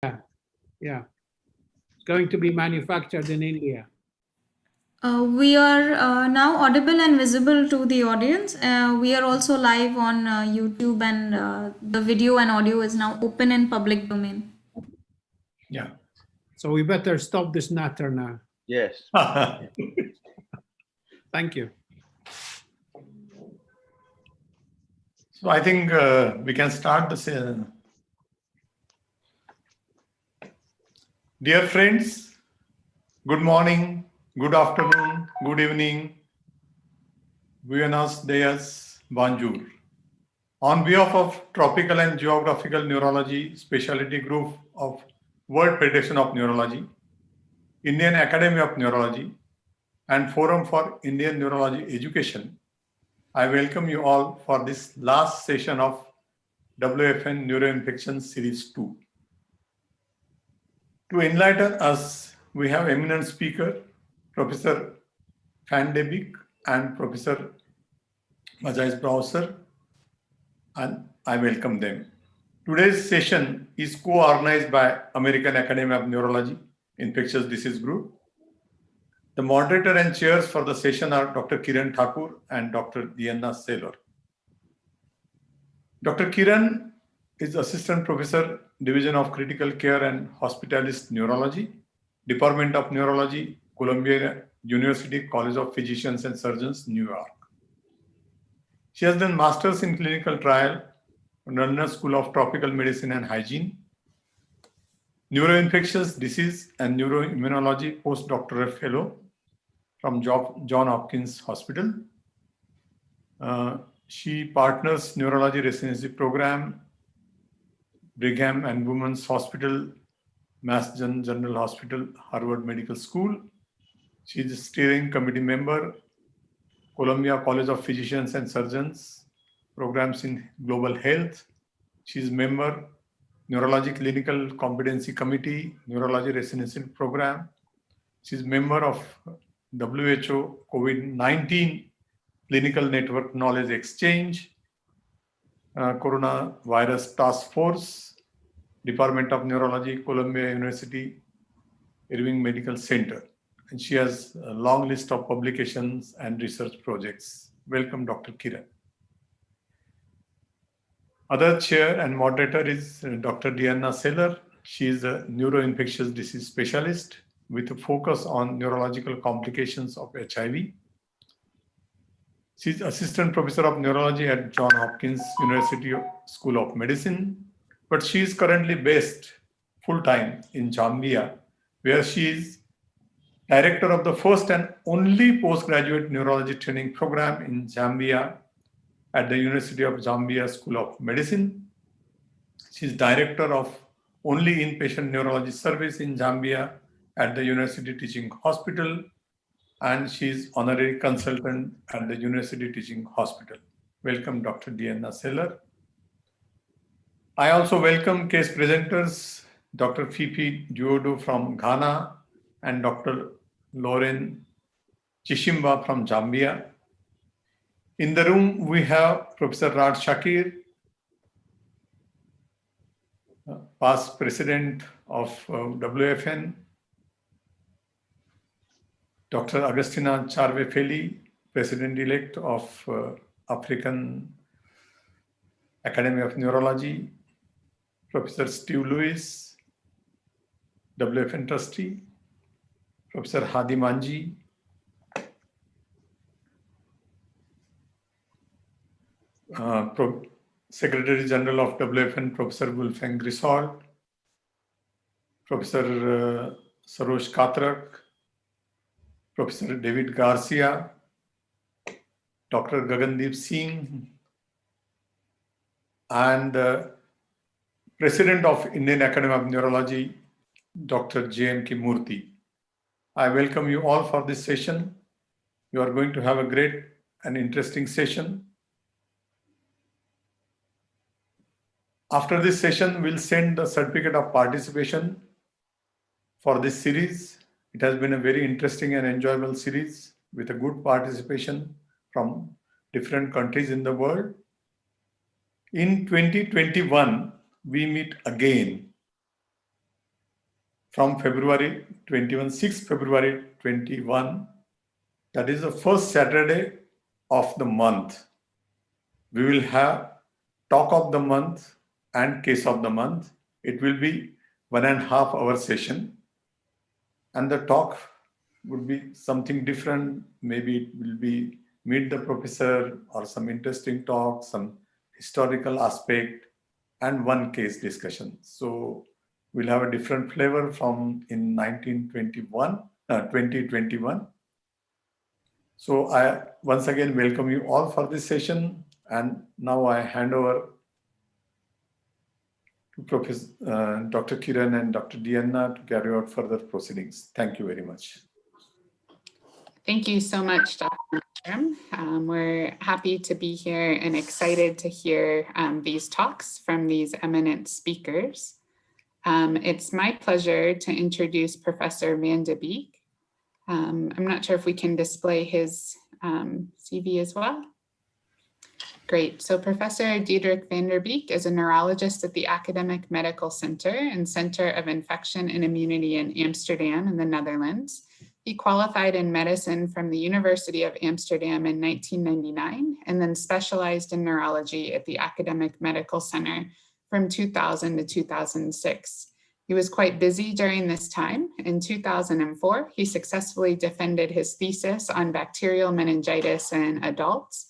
Yeah. It's going to be manufactured in India. We are now audible and visible to the audience. We are also live on YouTube, and the video and audio is now open in public domain. Yeah. So we better stop this natter now. Yes. Thank you. So I think we can start the session. Dear friends, good morning, good afternoon, good evening. Buenos dias, bonjour. On behalf of Tropical and Geographical Neurology Specialty Group of World Federation of Neurology, Indian Academy of Neurology, and Forum for Indian Neurology Education, I welcome you all for this last session of WFN Neuro-Infection Series 2. To enlighten us, we have eminent speaker, Professor Van de Beek and Professor Majais Browser, and I welcome them. Today's session is co-organized by American Academy of Neurology Infectious Disease Group. The moderator and chairs for the session are Dr. Kiran Thakur and Dr. Diana Saylor. Dr. Kiran is Assistant Professor, Division of Critical Care and Hospitalist Neurology, Department of Neurology, Columbia University College of Physicians and Surgeons, New York. She has done Masters in Clinical Trial, London School of Tropical Medicine and Hygiene, Neuro-Infectious Disease and Neuroimmunology Postdoctoral Fellow from Johns Hopkins Hospital. She partners Neurology Residency Program, Brigham and Women's Hospital, Mass General Hospital, Harvard Medical School. She is a steering committee member, Columbia College of Physicians and Surgeons, programs in global health. She is member, Neurology Clinical Competency Committee, Neurology Residency Program. She is member of WHO COVID-19 Clinical Network Knowledge Exchange, Coronavirus Task Force, Department of Neurology, Columbia University, Irving Medical Center. And she has a long list of publications and research projects. Welcome, Dr. Kiran. Other chair and moderator is Dr. Diana Saylor. She is a neuro-infectious disease specialist with a focus on neurological complications of HIV. She is Assistant Professor of Neurology at Johns Hopkins University School of Medicine, but she is currently based full-time in Zambia, where she is Director of the first and only postgraduate neurology training program in Zambia at the University of Zambia School of Medicine. She is Director of only inpatient neurology service in Zambia at the University Teaching Hospital, and she is honorary consultant at the University Teaching Hospital. Welcome, Dr. Diana Saylor. I also welcome case presenters, Dr. Fifi Diodo from Ghana and Dr. Lauren Chishimba from Zambia. In the room, we have Professor Raj Shakir, past president of WFN, Dr. Agustina Charve-Feli, president-elect of African Academy of Neurology, Professor Steve Lewis, WFN trustee, Professor Hadi Manji, Secretary General of WFN, Professor Wolfgang Griswold, Professor Sarosh Katrak, Professor David Garcia, Dr. Gagandeep Singh, and President of Indian Academy of Neurology, Dr. J.M.K. Murthy. I welcome you all for this session. You are going to have a great and interesting session. After this session, we'll send the certificate of participation for this series. It has been a very interesting and enjoyable series with a good participation from different countries in the world. In 2021, we meet again from February 21, 6 February 21, that is the first Saturday of the month, we will have talk of the month and case of the month. It will be 1.5 hour session, and the talk would be something different. Maybe it will be meet the professor or some interesting talk, some historical aspect, and one case discussion. So we'll have a different flavor from in 2021. So I once again welcome you all for this session, and now I hand over to Professor Dr. Kiran and Dr. Diana to carry out further proceedings. Thank you very much. Thank you so much, Dr. Mushram. We're happy to be here and excited to hear these talks from these eminent speakers. It's my pleasure to introduce Professor Van de Beek. I'm not sure if we can display his CV as well. Great. So Professor Diederik van der Beek is a neurologist at the Academic Medical Center and Center of Infection and Immunity in Amsterdam in the Netherlands. He qualified in medicine from the University of Amsterdam in 1999 and then specialized in neurology at the Academic Medical Center from 2000 to 2006. He was quite busy during this time. In 2004, he successfully defended his thesis on bacterial meningitis in adults.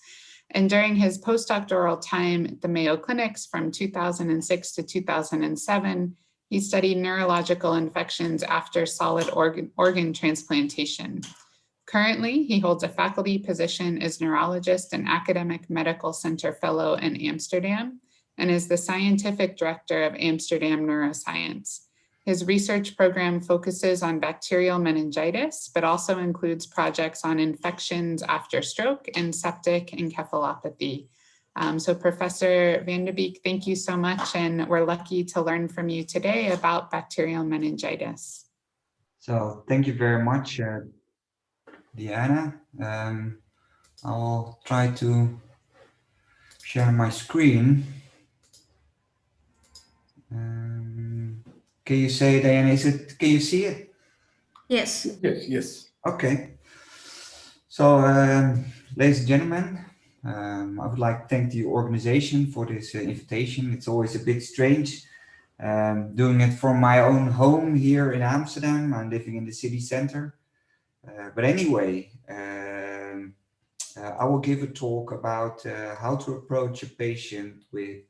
And during his postdoctoral time at the Mayo Clinics from 2006 to 2007, he studied neurological infections after solid organ transplantation. Currently, he holds a faculty position as neurologist and academic medical center fellow in Amsterdam and is the scientific director of Amsterdam Neuroscience. His research program focuses on bacterial meningitis, but also includes projects on infections after stroke and septic encephalopathy. So Professor Van de Beek, thank you so much. And we're lucky to learn from you today about bacterial meningitis. So thank you very much, Diana. I will try to share my screen. Can you say, Diana, can you see it? Yes. Yes. Okay. So, ladies and gentlemen, I would like to thank the organization for this invitation. It's always a bit strange doing it from my own home here in Amsterdam. I'm living in the city center. But anyway, I will give a talk about how to approach a patient with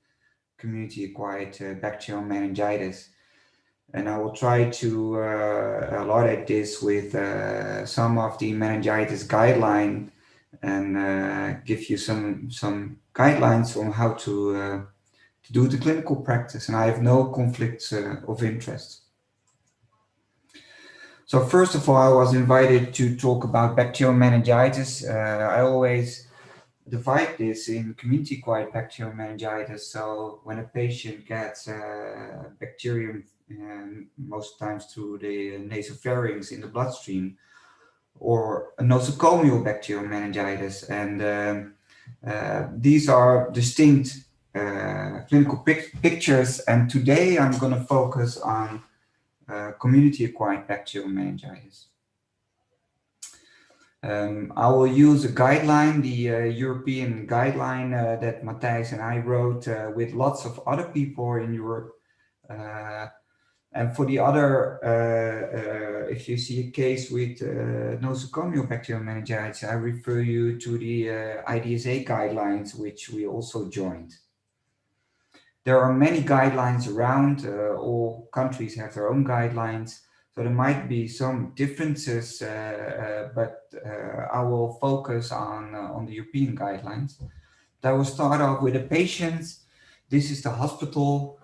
community-acquired bacterial meningitis. And I will try to elaborate this with some of the meningitis guideline and give you some guidelines on how to do the clinical practice. And I have no conflicts of interest. So first of all, I was invited to talk about bacterial meningitis. I always divide this in community-acquired bacterial meningitis. So when a patient gets bacterium, most times through the nasopharynx in the bloodstream, or a nosocomial bacterial meningitis, and these are distinct clinical pictures. And today I'm going to focus on community-acquired bacterial meningitis. I will use a guideline, the European guideline that Matthijs and I wrote with lots of other people in Europe. And for the other, if you see a case with nosocomial bacterial meningitis, I refer you to the IDSA guidelines, which we also joined. There are many guidelines around. All countries have their own guidelines. So there might be some differences, but I will focus on the European guidelines. I will start off with the patients. This is the hospital.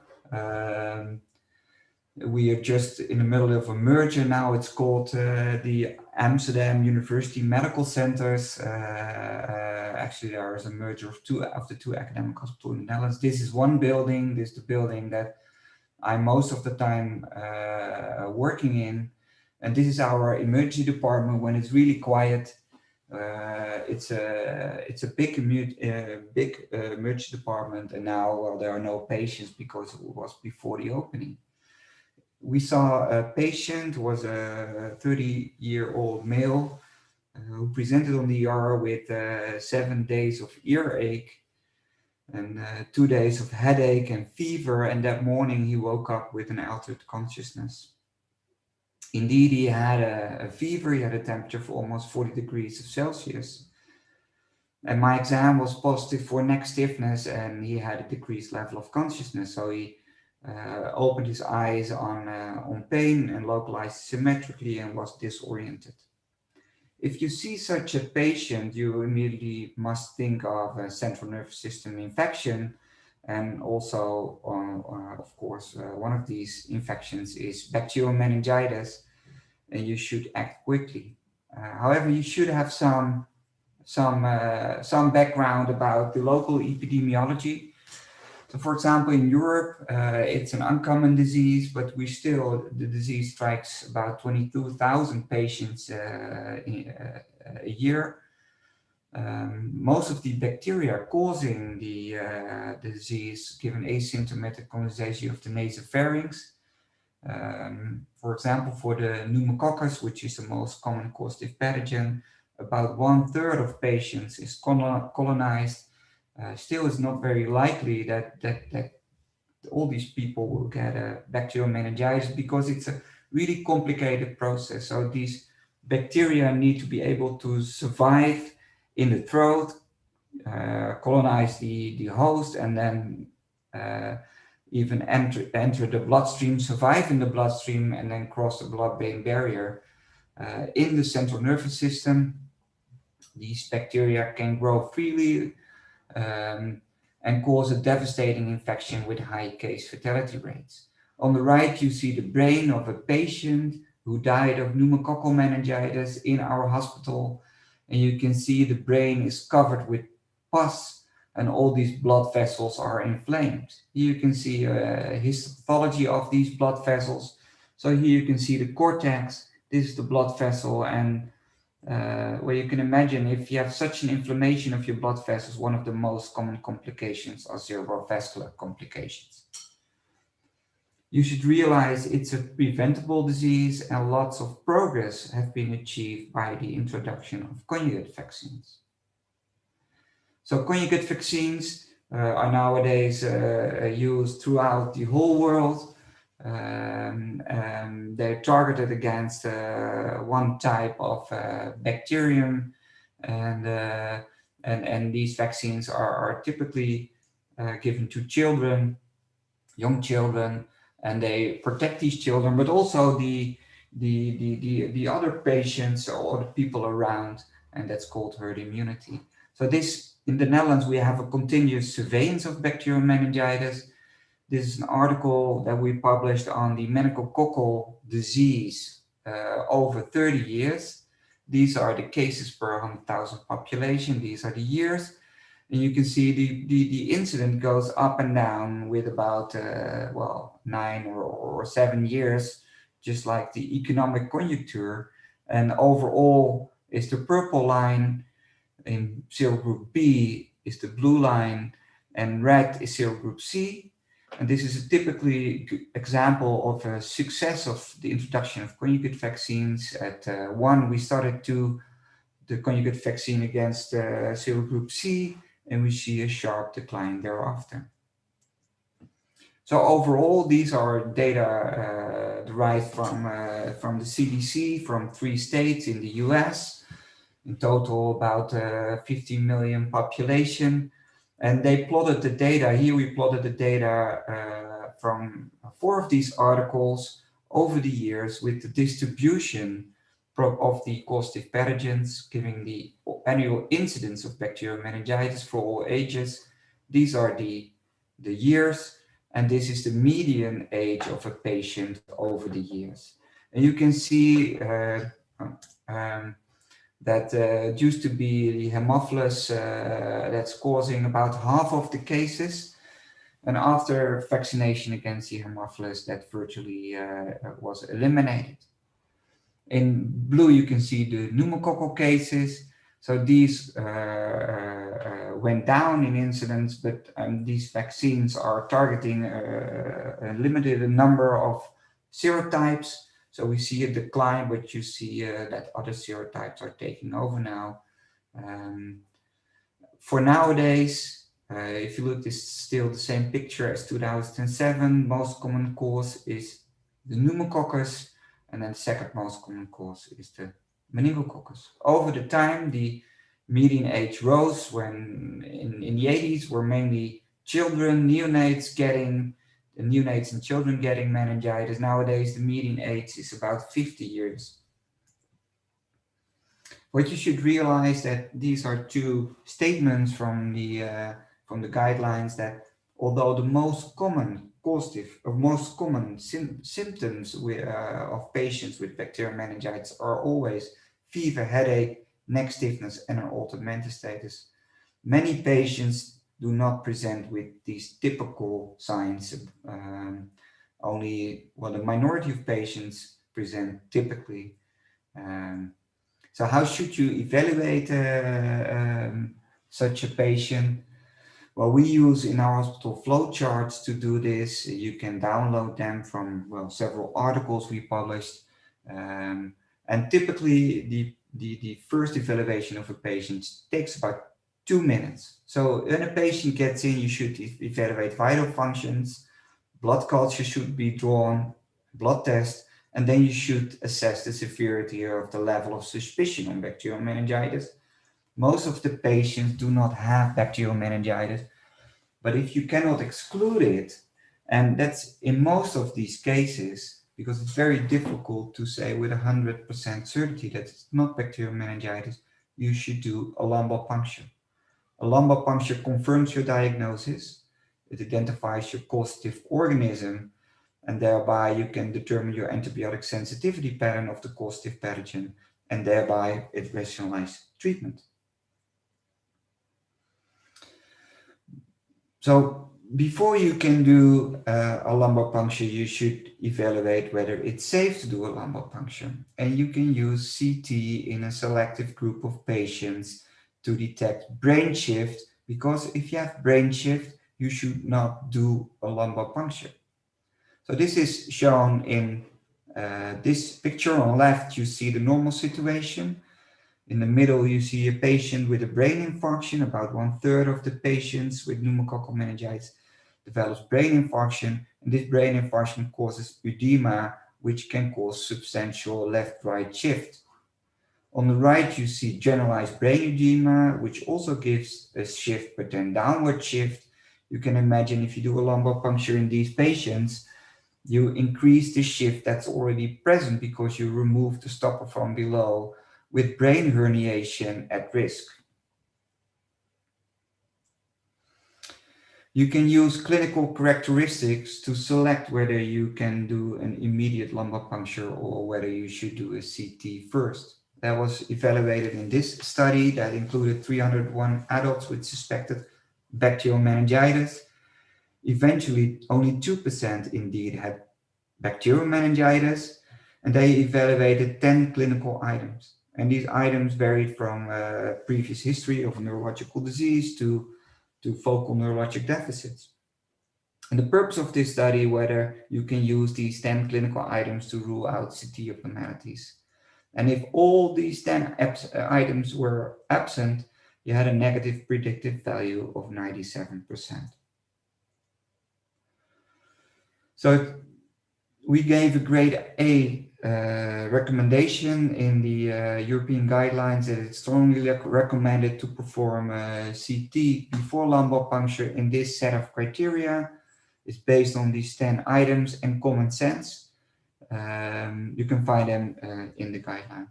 We are just in the middle of a merger now. It's called the Amsterdam University Medical Centers. Actually, there is a merger of the two academic hospitals in the Netherlands. This is one building. This is the building that I'm most of the time working in. And this is our emergency department when it's really quiet. It's a big emergency department. And now, well, there are no patients because it was before the opening. We saw a patient, was a 30-year-old male, who presented on the ER with 7 days of earache and 2 days of headache and fever, and that morning he woke up with an altered consciousness. Indeed, he had a fever, he had a temperature of almost 40 degrees Celsius. And my exam was positive for neck stiffness, and he had a decreased level of consciousness. So he opened his eyes on pain and localized symmetrically and was disoriented. If you see such a patient, you immediately must think of a central nervous system infection. And also, of course, one of these infections is bacterial meningitis, and you should act quickly. However, you should have some background about the local epidemiology. So, for example, in Europe, it's an uncommon disease, but the disease strikes about 22,000 patients a year. Most of the bacteria causing the disease give an asymptomatic colonization of the nasopharynx. For example, for the pneumococcus, which is the most common causative pathogen, about 1/3 of patients is colonized. Still, it's not very likely that all these people will get a bacterial meningitis because it's a really complicated process. So these bacteria need to be able to survive in the throat, colonize the host, and then even enter the bloodstream, survive in the bloodstream, and then cross the blood-brain barrier. In the central nervous system, these bacteria can grow freely and cause a devastating infection with high case fatality rates. On the right, you see the brain of a patient who died of pneumococcal meningitis in our hospital. And you can see the brain is covered with pus and all these blood vessels are inflamed. Here you can see a histopathology of these blood vessels. So here you can see the cortex. This is the blood vessel, and where you can imagine if you have such an inflammation of your blood vessels, one of the most common complications are cerebral vascular complications. You should realize it's a preventable disease, and lots of progress have been achieved by the introduction of conjugate vaccines. So conjugate vaccines are nowadays used throughout the whole world. They're targeted against one type of bacterium, and these vaccines are typically given to children, young children, and they protect these children, but also the other patients or the people around, and that's called herd immunity. So this, in the Netherlands, we have a continuous surveillance of bacterial meningitis. This is an article that we published on the meningococcal disease over 30 years. These are the cases per 100,000 population. These are the years. And you can see the incident goes up and down with about, 9 or 7 years, just like the economic conjuncture. And overall is the purple line. In serogroup B is the blue line, and red is serogroup C. And this is a typically example of a success of the introduction of conjugate vaccines. At 1, we started the conjugate vaccine against serogroup C, and we see a sharp decline thereafter. So overall, these are data derived from the CDC from 3 states in the US. In total, about 15 million population. And they plotted the data. Here we plotted the data from 4 of these articles over the years with the distribution of the causative pathogens, giving the annual incidence of bacterial meningitis for all ages. These are the years, and this is the median age of a patient over the years. And you can see that it used to be the Haemophilus that's causing about half of the cases. And after vaccination against the Haemophilus, that virtually was eliminated. In blue, you can see the pneumococcal cases. So these went down in incidence, but these vaccines are targeting a limited number of serotypes. So we see a decline, but you see that other serotypes are taking over now. For nowadays, if you look, this is still the same picture as 2007. Most common cause is the pneumococcus, and then second most common cause is the meningococcus. Over the time, the median age rose. When in the 80s were mainly children, neonates and children getting meningitis. Nowadays, the median age is about 50 years. What you should realize that these are two statements from the guidelines, that although the most common symptoms of patients with bacterial meningitis are always fever, headache, neck stiffness, and an altered mental status, many patients do not present with these typical signs. The minority of patients present typically. So how should you evaluate such a patient? Well, we use in our hospital flowcharts to do this. You can download them from several articles we published. And typically the first evaluation of a patient takes about 2 minutes. So when a patient gets in, you should evaluate vital functions, blood culture should be drawn, blood test, and then you should assess the severity of the level of suspicion on bacterial meningitis. Most of the patients do not have bacterial meningitis, but if you cannot exclude it, and that's in most of these cases, because it's very difficult to say with 100% certainty that it's not bacterial meningitis, you should do a lumbar puncture. A lumbar puncture confirms your diagnosis. It identifies your causative organism, and thereby you can determine your antibiotic sensitivity pattern of the causative pathogen, and thereby it rationalizes treatment. So before you can do a lumbar puncture, you should evaluate whether it's safe to do a lumbar puncture. And you can use CT in a selective group of patients to detect brain shift, because if you have brain shift, you should not do a lumbar puncture. So this is shown in this picture. On the left, you see the normal situation. In the middle, you see a patient with a brain infarction. About 1/3 of the patients with pneumococcal meningitis develops brain infarction, and this brain infarction causes edema, which can cause substantial left-right shift. On the right, you see generalized brain edema, which also gives a shift, but then downward shift. You can imagine if you do a lumbar puncture in these patients, you increase the shift that's already present because you remove the stopper from below, with brain herniation at risk. You can use clinical characteristics to select whether you can do an immediate lumbar puncture or whether you should do a CT first. That was evaluated in this study that included 301 adults with suspected bacterial meningitis. Eventually, only 2% indeed had bacterial meningitis, and they evaluated 10 clinical items. And these items varied from previous history of neurological disease to focal neurologic deficits. And the purpose of this study, whether you can use these 10 clinical items to rule out CT abnormalities. And if all these 10 items were absent, you had a negative predictive value of 97%. So we gave a grade A recommendation in the European guidelines that it's strongly recommended to perform CT before lumbar puncture in this set of criteria. It's based on these 10 items and common sense. You can find them in the guideline.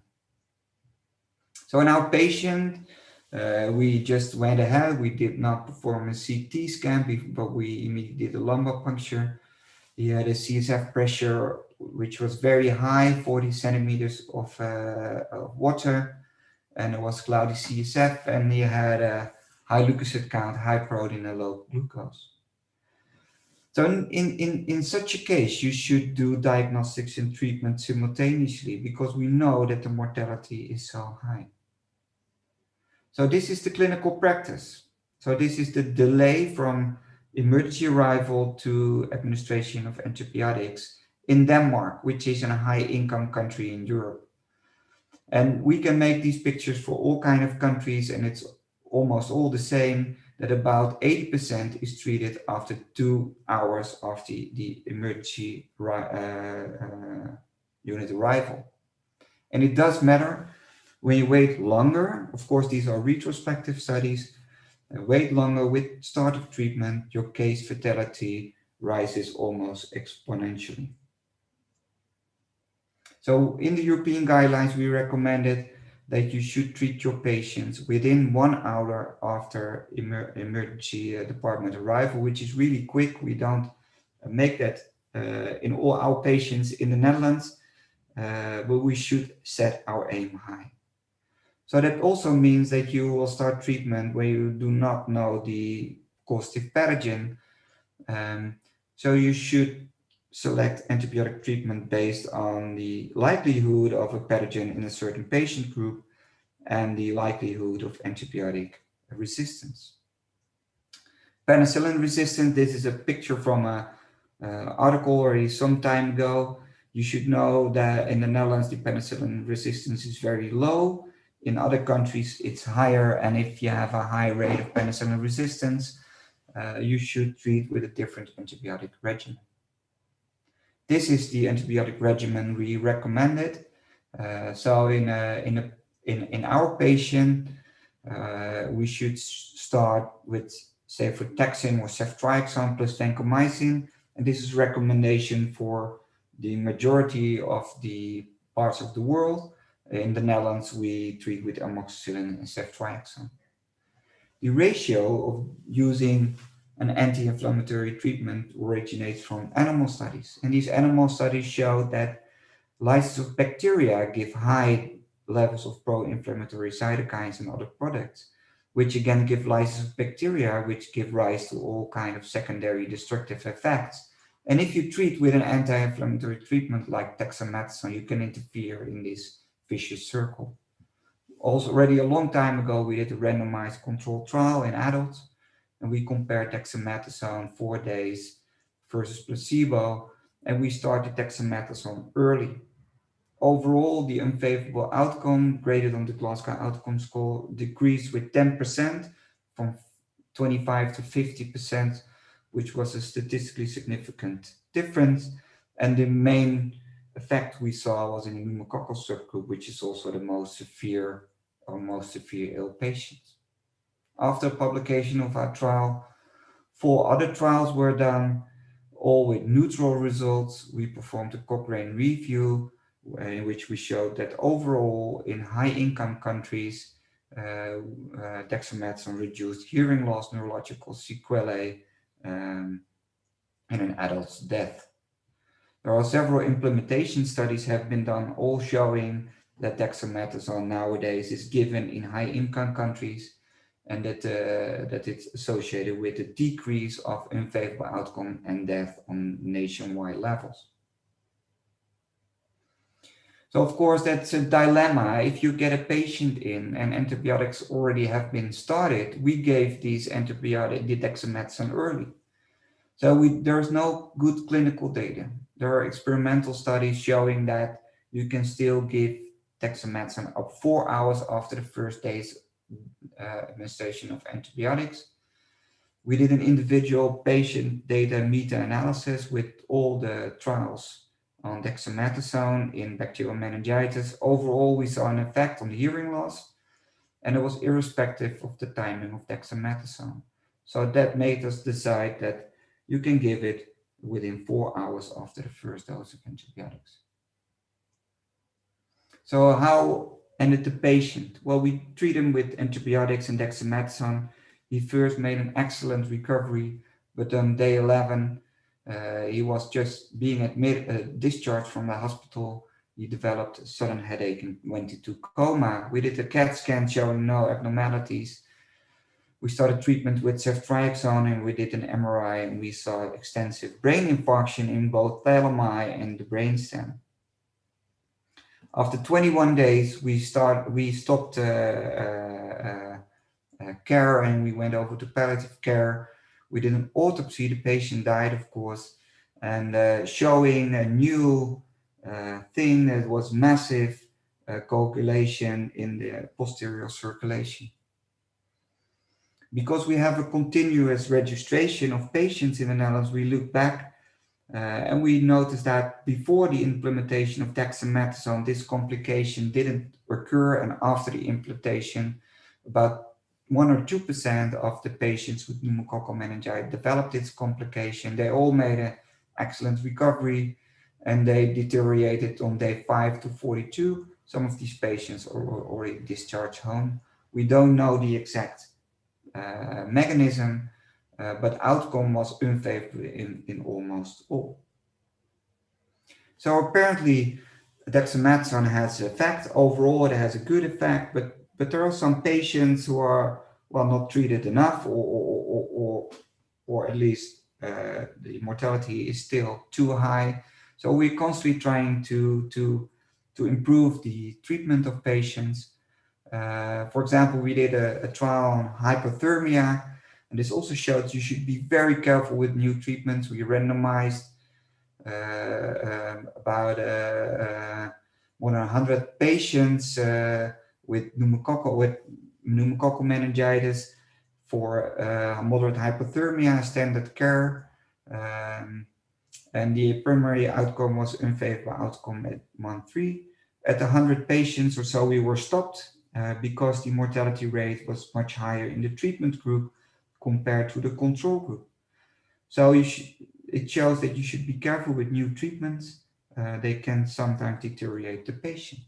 So in our patient, we just went ahead. We did not perform a CT scan, but we immediately did a lumbar puncture. He had a CSF pressure which was very high, 40 centimeters of water, and it was cloudy CSF, and he had a high leukocyte count, high protein, and low glucose. So in such a case, you should do diagnostics and treatment simultaneously, because we know that the mortality is so high. So this is the clinical practice. So this is the delay from emergency arrival to administration of antibiotics in Denmark, which is a high-income country in Europe. And we can make these pictures for all kinds of countries, and it's almost all the same, that about 80% is treated after 2 hours after the emergency unit arrival. And it does matter when you wait longer. Of course, these are retrospective studies. Wait longer with start of treatment, your case fatality rises almost exponentially. So in the European guidelines, we recommended that you should treat your patients within 1 hour after emergency department arrival, which is really quick. We don't make that in all our patients in the Netherlands, but we should set our aim high. So that also means that you will start treatment when you do not know the causative pathogen. So you should select antibiotic treatment based on the likelihood of a pathogen in a certain patient group and the likelihood of antibiotic resistance. Penicillin resistance, this is a picture from an article already some time ago. You should know that in the Netherlands, the penicillin resistance is very low. In other countries, it's higher. And if you have a high rate of penicillin resistance, you should treat with a different antibiotic regimen. This is the antibiotic regimen we recommended. So in our patient, we should start with cefotaxime or ceftriaxone plus vancomycin. And this is recommendation for the majority of the parts of the world. In the Netherlands, we treat with amoxicillin and ceftriaxone. The ratio of using an anti-inflammatory treatment originates from animal studies. And these animal studies show that lysis of bacteria give high levels of pro-inflammatory cytokines and other products, which again give lysis of bacteria, which give rise to all kinds of secondary destructive effects. And if you treat with an anti-inflammatory treatment like dexamethasone, you can interfere in this vicious circle. Also, already a long time ago, we did a randomized controlled trial in adults, and we compared dexamethasone 4 days versus placebo, and we started dexamethasone early. Overall, the unfavorable outcome graded on the Glasgow outcome score decreased with 10% from 25 to 50%, which was a statistically significant difference. And the main effect we saw was in the pneumococcal subgroup, which is also the most severe ill patients. After publication of our trial, 4 other trials were done, all with neutral results. We performed a Cochrane review in which we showed that overall in high-income countries, dexamethasone reduced hearing loss, neurological sequelae, and in adults death. There are several implementation studies have been done, all showing that dexamethasone nowadays is given in high-income countries, and that it's associated with a decrease of unfavorable outcome and death on nationwide levels. So of course, that's a dilemma. If you get a patient in and antibiotics already have been started, we gave these antibiotic, the dexamethasone early. So there's no good clinical data. There are experimental studies showing that you can still give dexamethasone up 4 hours after the first day's administration of antibiotics. We did an individual patient data meta-analysis with all the trials on dexamethasone in bacterial meningitis. Overall, we saw an effect on the hearing loss, and it was irrespective of the timing of dexamethasone. So that made us decide that you can give it within 4 hours after the first dose of antibiotics. So how ended the patient? Well, we treat him with antibiotics and dexamethasone. He first made an excellent recovery, but on day 11, he was just being discharged from the hospital. He developed a sudden headache and went into coma. We did a CAT scan showing no abnormalities. We started treatment with ceftriaxone, and we did an MRI, and we saw extensive brain infarction in both thalami and the brainstem. After 21 days, we stopped care, and we went over to palliative care. We did an autopsy. The patient died, of course, and showing a new thing that was massive coagulation in the posterior circulation. Because we have a continuous registration of patients in the Netherlands, we look back and we noticed that before the implementation of dexamethasone, this complication didn't occur, and after the implementation, about 1 or 2% of the patients with pneumococcal meningitis developed this complication. They all made an excellent recovery, and they deteriorated on day 5 to 42. Some of these patients are already discharged home. We don't know the exact mechanism, but outcome was unfavorable in almost all. So apparently dexamethasone has effect. Overall, it has a good effect, but there are some patients who are, well, not treated enough, or at least the mortality is still too high. So we're constantly trying to improve the treatment of patients. For example, we did a trial on hypothermia, and this also showed you should be very careful with new treatments. We randomized about more than 100 patients with pneumococcal meningitis for moderate hypothermia, standard care, and the primary outcome was unfavorable outcome at month 3. At 100 patients or so, we were stopped because the mortality rate was much higher in the treatment group compared to the control group. So it shows that you should be careful with new treatments. They can sometimes deteriorate the patient.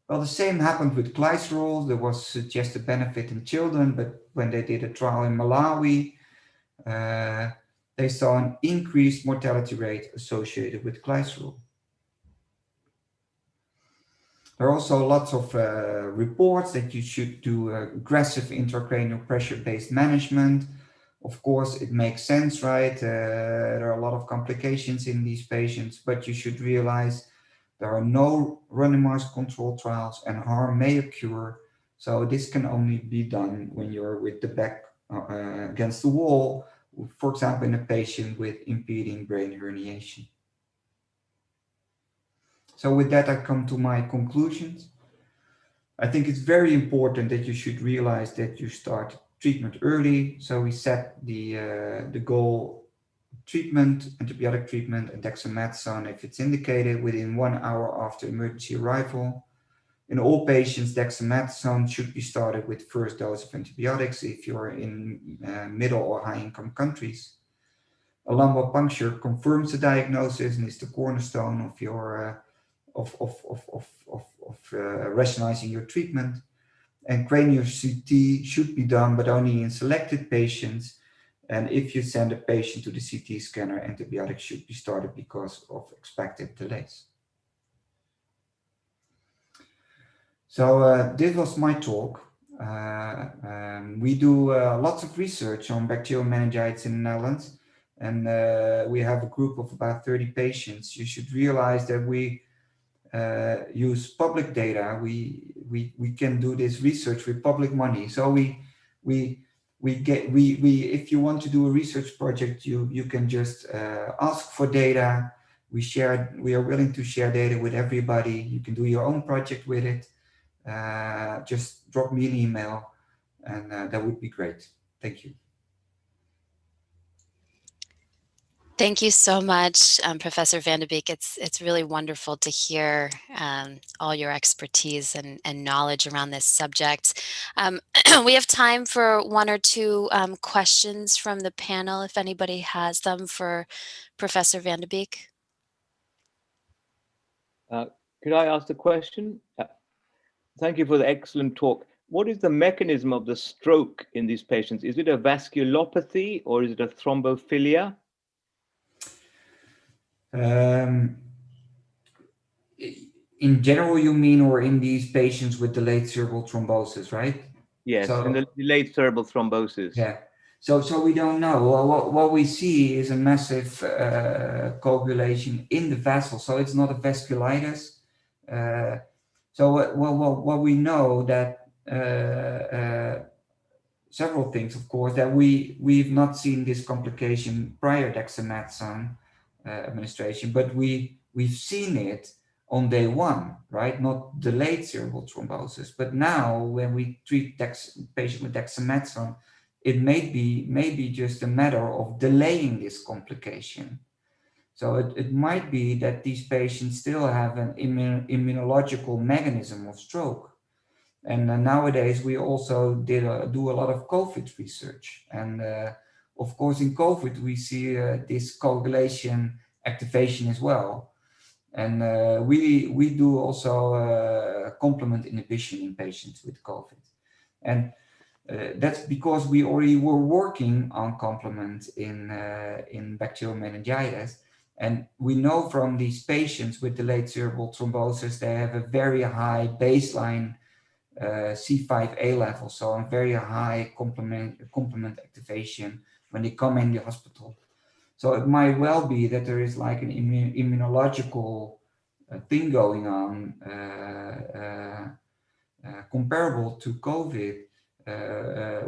Well, the same happened with glycerol. There was suggested benefit in children, but when they did a trial in Malawi, they saw an increased mortality rate associated with glycerol. There are also lots of reports that you should do aggressive intracranial pressure-based management. Of course, it makes sense, right? There are a lot of complications in these patients, but you should realize there are no randomized control trials and harm may occur. So this can only be done when you're with the back against the wall, for example, in a patient with impeding brain herniation. So with that, I come to my conclusions. I think it's very important that you should realize that you start treatment early. So we set the goal: treatment, antibiotic treatment, and dexamethasone, if it's indicated, within 1 hour after emergency arrival. In all patients, dexamethasone should be started with first dose of antibiotics if you're in middle or high income countries. A lumbar puncture confirms the diagnosis and is the cornerstone of your rationalizing your treatment. And cranial CT should be done, but only in selected patients. And if you send a patient to the CT scanner, antibiotics should be started because of expected delays. So this was my talk. We do lots of research on bacterial meningitis in the Netherlands, and we have a group of about 30 patients. You should realize that we use public data. We can do this research with public money. So if you want to do a research project, you can just ask for data. We are willing to share data with everybody. You can do your own project with it. Just drop me an email, and that would be great. Thank you. Thank you so much, Professor Van de Beek. It's really wonderful to hear all your expertise and knowledge around this subject. We have time for 1 or 2 questions from the panel, if anybody has them for Professor Van de Beek. Could I ask the question? Thank you for the excellent talk. What is the mechanism of the stroke in these patients? Is it a vasculopathy or is it a thrombophilia? In general, you mean, or in these patients with delayed cerebral thrombosis, right? Yes, so, in the delayed cerebral thrombosis. Yeah. So we don't know. Well, what we see is a massive coagulation in the vessel. So it's not a vasculitis. So what we know that several things, of course, that we've not seen this complication prior dexamethasone. administration, but we've seen it on day one, right? Not delayed cerebral thrombosis, but now when we treat patient with dexamethasone, it may be just a matter of delaying this complication. So it might be that these patients still have an immunological mechanism of stroke. And nowadays we also do a lot of COVID research. And of course in COVID we see this coagulation activation as well. And we do also complement inhibition in patients with COVID. And that's because we already were working on complement in bacterial meningitis. And we know from these patients with delayed cerebral thrombosis, they have a very high baseline C5a level, so a very high complement activation when they come in the hospital. So it might well be that there is like an immunological thing going on comparable to COVID,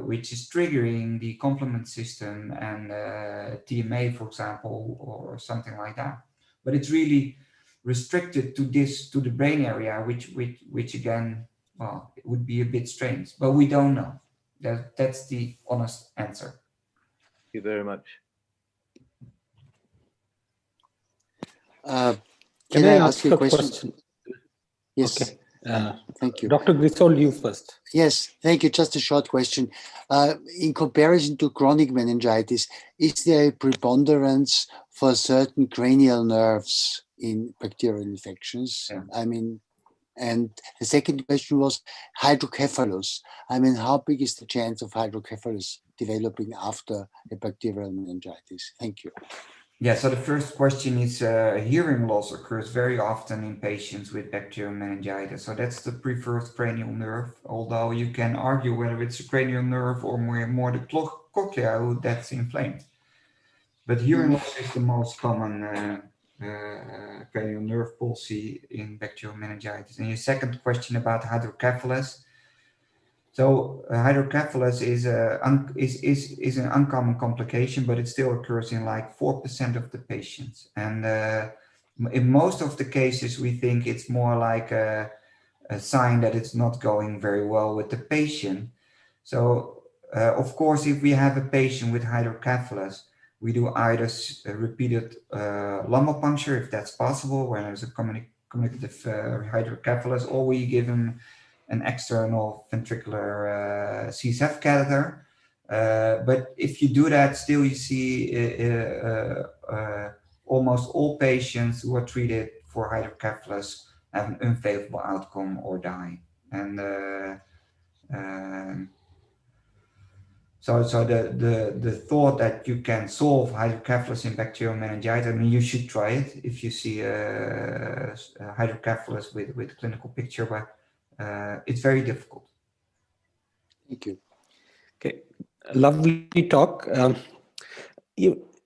which is triggering the complement system and TMA, for example, or something like that. But it's really restricted to the brain area, which again, well, it would be a bit strange, but we don't know. That's the honest answer. Thank you very much. Can I ask you a question? Yes. Okay. Thank you. Dr. Griswold, you first. Yes, thank you. Just a short question. In comparison to chronic meningitis, is there a preponderance for certain cranial nerves in bacterial infections? Yeah. I mean, and the second question was hydrocephalus. I mean, how big is the chance of hydrocephalus developing after a bacterial meningitis? Thank you. Yeah, so the first question is hearing loss occurs very often in patients with bacterial meningitis. So that's the preferred cranial nerve, although you can argue whether it's a cranial nerve or more the cochlea that's inflamed. But hearing loss is the most common cranial nerve palsy in bacterial meningitis. And your second question about hydrocephalus. So hydrocephalus is an uncommon complication, but it still occurs in like 4% of the patients. And in most of the cases, we think it's more like a sign that it's not going very well with the patient. So of course, if we have a patient with hydrocephalus, we do either repeated lumbar puncture, if that's possible, where there's a communicative hydrocephalus, or we give them an external ventricular CSF catheter. But if you do that, still you see almost all patients who are treated for hydrocephalus have an unfavorable outcome or die. And so the thought that you can solve hydrocephalus in bacterial meningitis, I mean, you should try it if you see hydrocephalus with clinical picture, but it's very difficult. Thank you. Okay, lovely talk.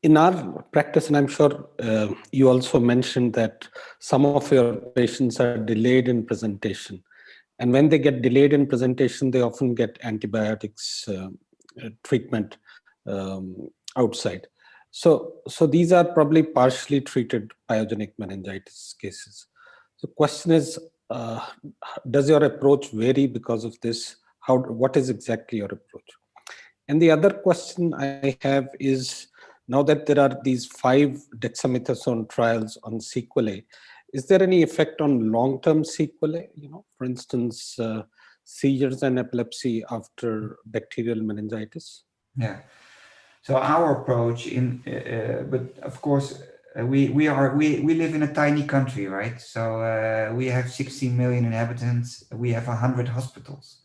In our practice, and I'm sure you also mentioned that some of your patients are delayed in presentation. And when they get delayed in presentation, they often get antibiotics treatment outside. So these are probably partially treated pyogenic meningitis cases. So the question is, does your approach vary because of this? What is exactly your approach? And the other question I have is, now that there are these 5 dexamethasone trials on sequelae, is there any effect on long-term sequelae? You know, for instance, seizures and epilepsy after bacterial meningitis? Yeah. So our approach but of course we live in a tiny country, right? So we have 16 million inhabitants. We have 100 hospitals,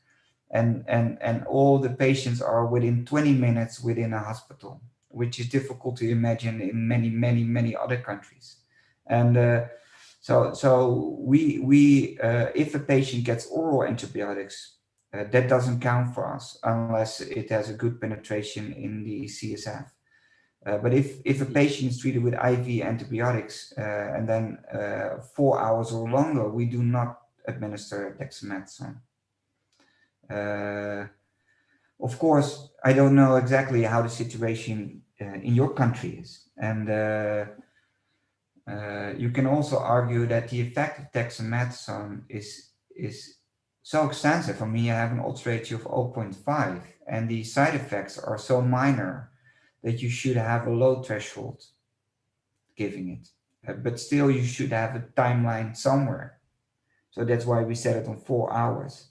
and all the patients are within 20 minutes within a hospital, which is difficult to imagine in many other countries. And so we if a patient gets oral antibiotics, that doesn't count for us unless it has a good penetration in the CSF. But if a patient is treated with IV antibiotics and then 4 hours or longer, we do not administer dexamethasone. Of course, I don't know exactly how the situation in your country is. And you can also argue that the effect of dexamethasone is so extensive. I mean, you have an odds ratio of 0.5, and the side effects are so minor that you should have a low threshold giving it. But still, you should have a timeline somewhere. So that's why we set it on 4 hours.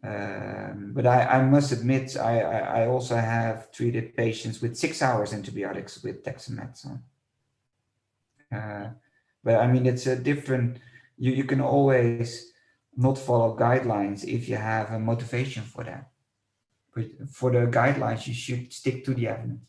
But I must admit, I also have treated patients with 6 hours antibiotics with dexamethasone. But I mean, it's a different, you can always not follow guidelines if you have a motivation for that. But for the guidelines, you should stick to the evidence.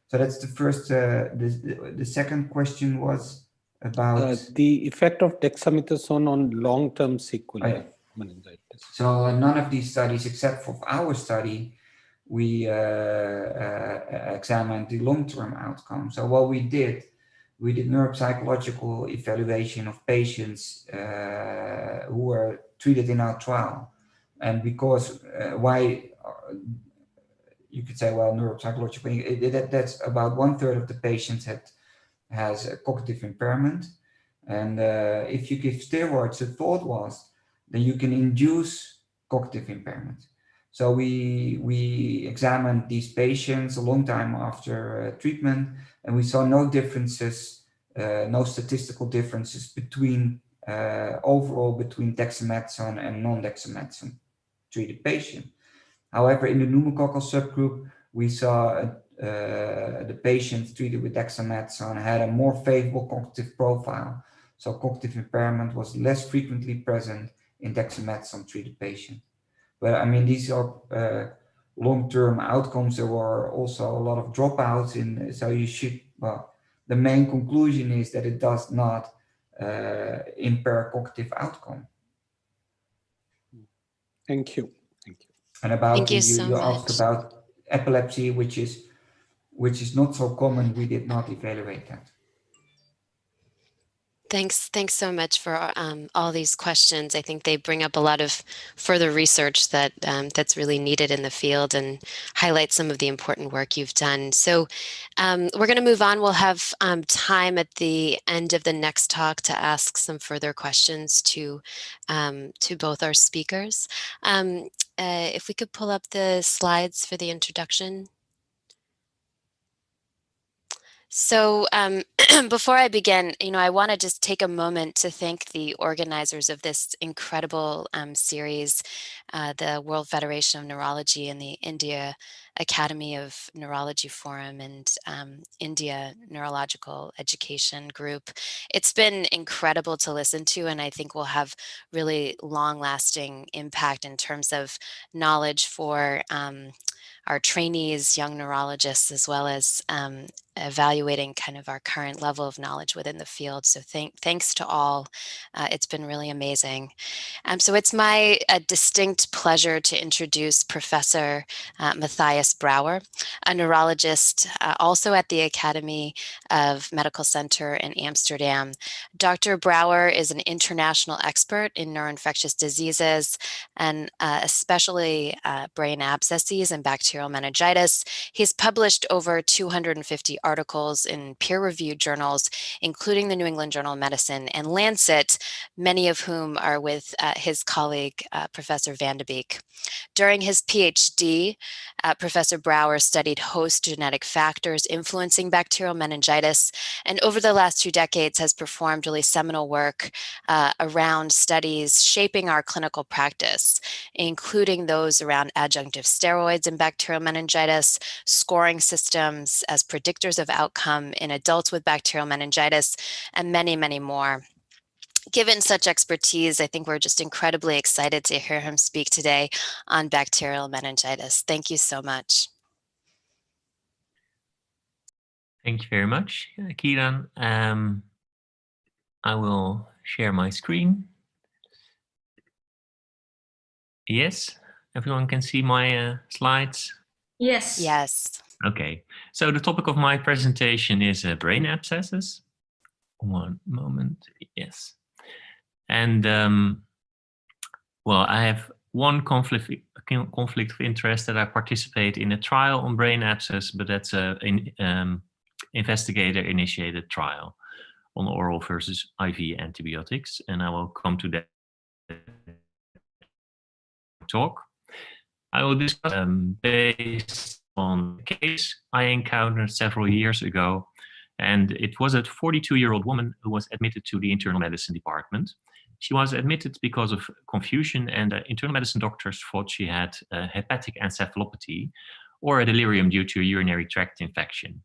So that's the first, the second question was about the effect of dexamethasone on long-term sequelae. Oh, yeah. Meningitis. So none of these studies, except for our study, we examined the long-term outcome. So what we did neuropsychological evaluation of patients who were treated in our trial. And because why you could say, well, neuropsychological, that's about 1/3 of the patients has a cognitive impairment. And if you give steroids, the thought was then you can induce cognitive impairment. So we examined these patients a long time after treatment, and we saw no differences, no statistical differences between overall between dexamethasone and non-dexamethasone treated patient. However, in the pneumococcal subgroup, we saw the patients treated with dexamethasone had a more favorable cognitive profile. So cognitive impairment was less frequently present in dexamethasone treated patients. But I mean, these are long-term outcomes. There were also a lot of dropouts in, so you should, well, the main conclusion is that it does not impair cognitive outcome. Thank you. Thank you. And about Thank you so you asked much. about epilepsy, which is not so common. We did not evaluate that. Thanks so much for all these questions. I think they bring up a lot of further research that that's really needed in the field and highlight some of the important work you've done. So we're going to move on. We'll have time at the end of the next talk to ask some further questions to both our speakers. If we could pull up the slides for the introduction. So before I begin, I want to just take a moment to thank the organizers of this incredible series, the World Federation of Neurology and the India Academy of Neurology Forum and India Neurological Education Group. It's been incredible to listen to, and I think will have really long-lasting impact in terms of knowledge for our trainees, young neurologists, as well as evaluating kind of our current level of knowledge within the field. So thanks to all. It's been really amazing. So it's my distinct pleasure to introduce Professor Matthias Brouwer, a neurologist also at the Academy of Medical Center in Amsterdam. Dr. Brouwer is an international expert in neuroinfectious diseases and especially brain abscesses and bacterial meningitis. He's published over 250 articles in peer-reviewed journals, including the New England Journal of Medicine and Lancet, many of whom are with his colleague, Professor Van de Beek. During his PhD, Professor Brouwer studied host genetic factors influencing bacterial meningitis, and over the last 2 decades has performed really seminal work around studies shaping our clinical practice, including those around adjunctive steroids in bacterial meningitis, scoring systems as predictors of outcome in adults with bacterial meningitis, and many, many more. Given such expertise, I think we're just incredibly excited to hear him speak today on bacterial meningitis. Thank you so much. Thank you very much, Kiran. I will share my screen. Yes, everyone can see my slides? Yes. Yes. Okay, so the topic of my presentation is brain abscesses. One moment, yes. And well, I have one conflict of interest that I participate in a trial on brain abscess, but that's an investigator-initiated trial. on oral versus IV antibiotics, and I will come to that talk. I will discuss based on a case I encountered several years ago, and it was a 42-year-old woman who was admitted to the internal medicine department. She was admitted because of confusion, and internal medicine doctors thought she had hepatic encephalopathy or a delirium due to a urinary tract infection.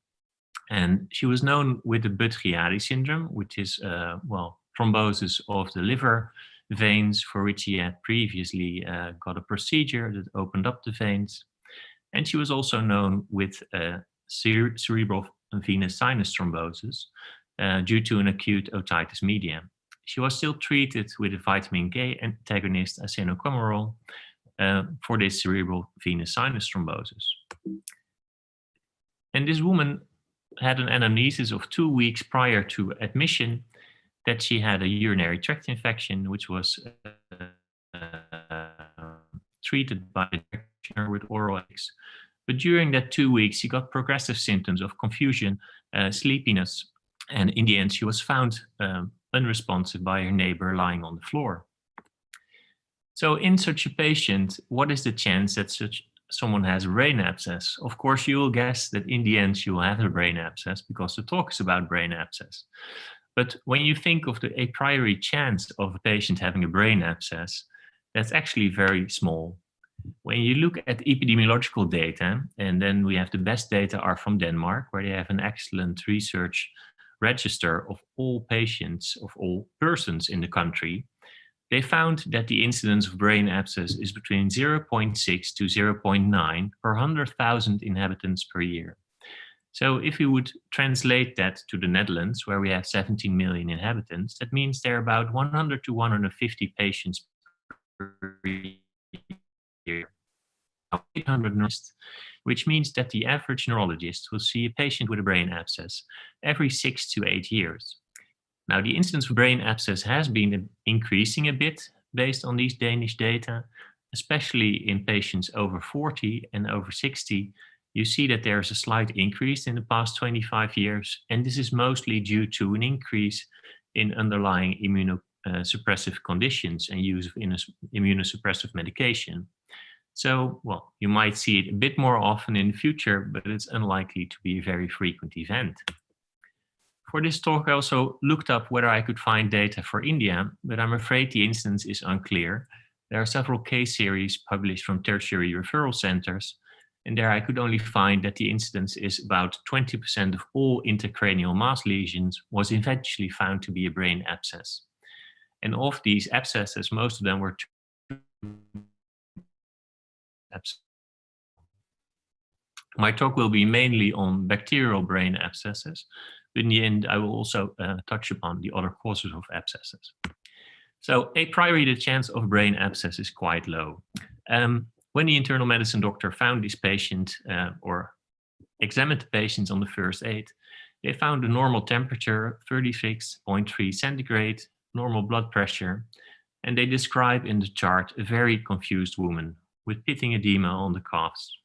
And she was known with the Bacterial syndrome, which is, thrombosis of the liver veins, for which she had previously got a procedure that opened up the veins. And she was also known with cerebral venous sinus thrombosis due to an acute otitis media. She was still treated with a vitamin K antagonist, acenocamerol, for this cerebral venous sinus thrombosis. And this woman had an anamnesis of 2 weeks prior to admission that she had a urinary tract infection, which was treated by the doctor with oral X. But during that 2 weeks, she got progressive symptoms of confusion, sleepiness, and in the end, she was found unresponsive by her neighbor lying on the floor. So in such a patient, what is the chance that someone has a brain abscess? Of course, you will guess that in the end, she will have a brain abscess because the talk is about brain abscess. But when you think of the a priori chance of a patient having a brain abscess, that's actually very small. When you look at epidemiological data, and then we have the best data are from Denmark, where they have an excellent research register of all patients, of all persons in the country, they found that the incidence of brain abscess is between 0.6 to 0.9 per 100,000 inhabitants per year. So if we would translate that to the Netherlands, where we have 17 million inhabitants, that means there are about 100 to 150 patients per year. 800 neurologists, which means that the average neurologist will see a patient with a brain abscess every 6 to 8 years. Now, the incidence of brain abscess has been increasing a bit based on these Danish data, especially in patients over 40 and over 60. You see that there's a slight increase in the past 25 years, and this is mostly due to an increase in underlying immunosuppressive conditions and use of immunosuppressive medication. So, well, you might see it a bit more often in the future, but it's unlikely to be a very frequent event. For this talk, I also looked up whether I could find data for India, but I'm afraid the instance is unclear. There are several case series published from tertiary referral centers, and there I could only find that the incidence is about 20% of all intracranial mass lesions was eventually found to be a brain abscess. And of these abscesses, most of them were abscess. My talk will be mainly on bacterial brain abscesses, but in the end, I will also touch upon the other causes of abscesses. So a priori, the chance of brain abscess is quite low. When the internal medicine doctor found this patient or examined the patients on the first aid, they found a normal temperature, 36.3 centigrade, normal blood pressure, and they describe in the chart a very confused woman with pitting edema on the calves.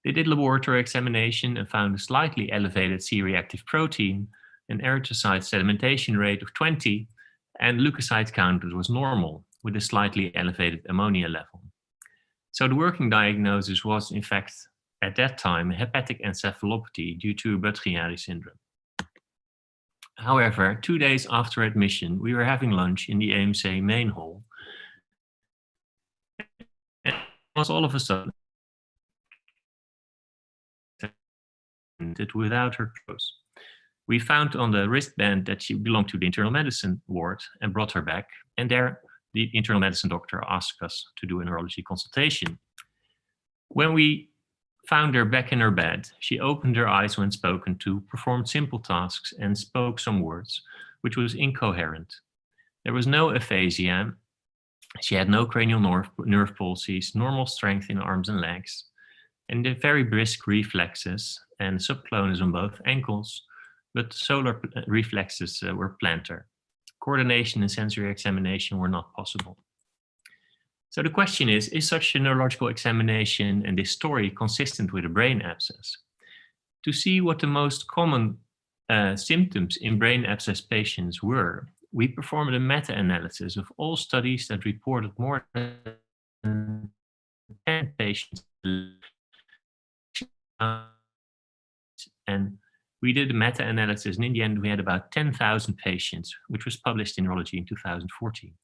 They did laboratory examination and found a slightly elevated C-reactive protein, an erythrocyte sedimentation rate of 20, and leukocyte count was normal with a slightly elevated ammonia level. So the working diagnosis was, in fact, at that time, a hepatic encephalopathy due to Bacterial syndrome. However, 2 days after admission, we were having lunch in the AMC main hall, and it was all of a sudden without her clothes. We found on the wristband that she belonged to the internal medicine ward and brought her back. And there, the internal medicine doctor asked us to do a neurology consultation. When we found her back in her bed, she opened her eyes when spoken to, performed simple tasks, and spoke some words, which was incoherent. There was no aphasia. She had no cranial nerve palsies, normal strength in arms and legs, and very brisk reflexes and subclonus on both ankles, but solar reflexes were plantar. Coordination and sensory examination were not possible. So the question is such a neurological examination and this story consistent with a brain abscess? To see what the most common symptoms in brain abscess patients were, we performed a meta-analysis of all studies that reported more than 10 patients. And we did a meta-analysis, and in the end, we had about 10,000 patients, which was published in Neurology in 2014.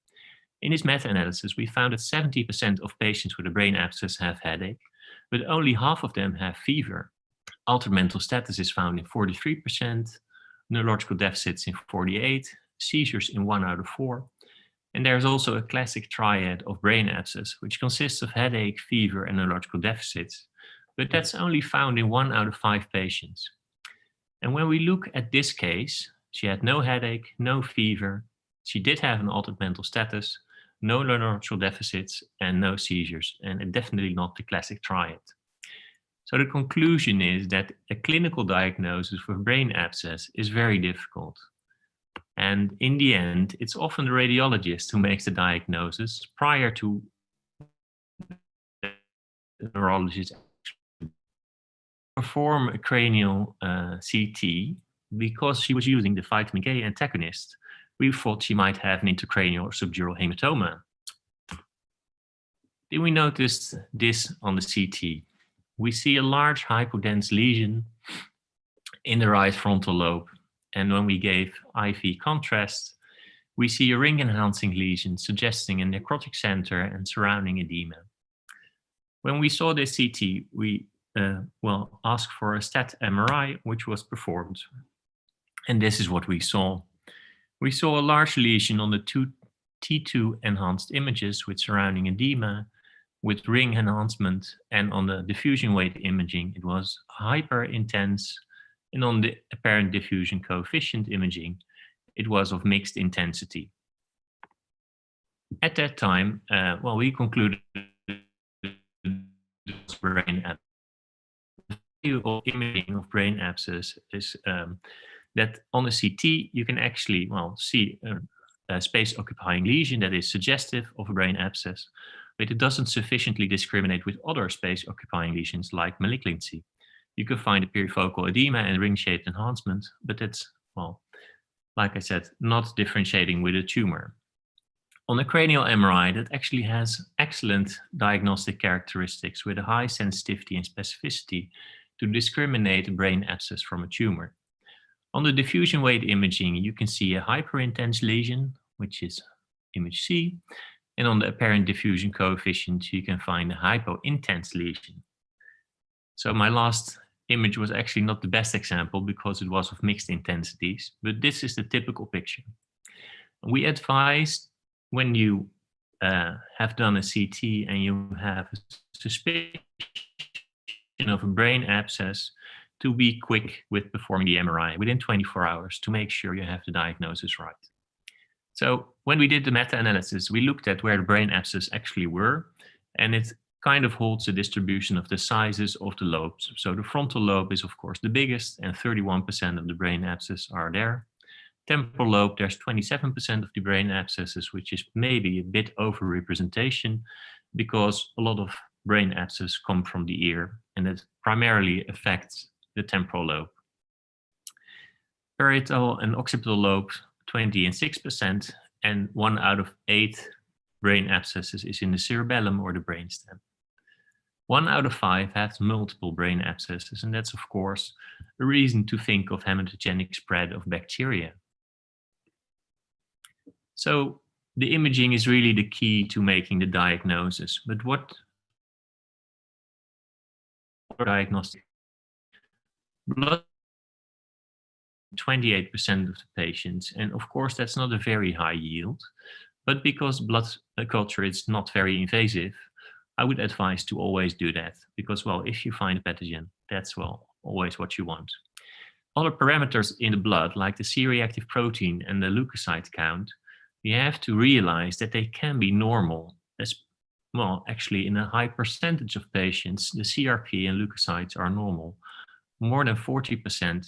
In this meta-analysis, we found that 70% of patients with a brain abscess have headache, but only half of them have fever. Altered mental status is found in 43%, neurological deficits in 48%, seizures in 1 out of 4. And there's also a classic triad of brain abscess, which consists of headache, fever, and neurological deficits. But that's only found in 1 out of 5 patients. And when we look at this case, she had no headache, no fever, she did have an altered mental status, no neurological deficits, and no seizures, and definitely not the classic triad. So the conclusion is that a clinical diagnosis for brain abscess is very difficult. And in the end, it's often the radiologist who makes the diagnosis prior to the neurologist perform a cranial CT. Because she was using the vitamin K antagonist, we thought she might have an intracranial or subdural hematoma. Then we noticed this on the CT. We see a large hypodense lesion in the right frontal lobe. And when we gave IV contrast, we see a ring-enhancing lesion suggesting a necrotic center and surrounding edema. When we saw this CT, we asked for a STAT MRI, which was performed. And this is what we saw. We saw a large lesion on the T2 enhanced images with surrounding edema, with ring enhancement, and on the diffusion weight imaging, it was hyper intense, and on the apparent diffusion coefficient imaging, it was of mixed intensity. At that time, we concluded brain abscess. The value of imaging of brain abscess is that on the CT, you can actually see a space-occupying lesion that is suggestive of a brain abscess, but it doesn't sufficiently discriminate with other space-occupying lesions like malignancy. You can find a perifocal edema and ring-shaped enhancement, but that's, like I said, not differentiating with a tumor. On a cranial MRI, that actually has excellent diagnostic characteristics with a high sensitivity and specificity to discriminate a brain abscess from a tumor. On the diffusion weight imaging, you can see a hyperintense lesion, which is image C, and on the apparent diffusion coefficient, you can find a hypointense lesion. So my last image was actually not the best example because it was of mixed intensities, but this is the typical picture. We advise when you have done a CT and you have a suspicion of a brain abscess to be quick with performing the MRI within 24 hours to make sure you have the diagnosis right. So when we did the meta-analysis, we looked at where the brain abscess actually were, and it kind of holds the distribution of the sizes of the lobes. So the frontal lobe is of course the biggest, and 31% of the brain abscess are there. Temporal lobe, there's 27% of the brain abscesses, which is maybe a bit over-representation because a lot of brain abscess come from the ear, and it primarily affects the temporal lobe. Parietal and occipital lobes, 20 and 6%, and 1 out of 8 brain abscesses is in the cerebellum or the brainstem. 1 out of 5 has multiple brain abscesses, and that's of course a reason to think of hematogenic spread of bacteria. So the imaging is really the key to making the diagnosis, but what diagnostic? Blood, 28% of the patients, and of course that's not a very high yield, but because blood culture is not very invasive, I would advise to always do that, because if you find a pathogen, that's always what you want. Other parameters in the blood, like the C-reactive protein and the leukocyte count, you have to realize that they can be normal. Actually in a high percentage of patients, the CRP and leukocytes are normal. More than 40%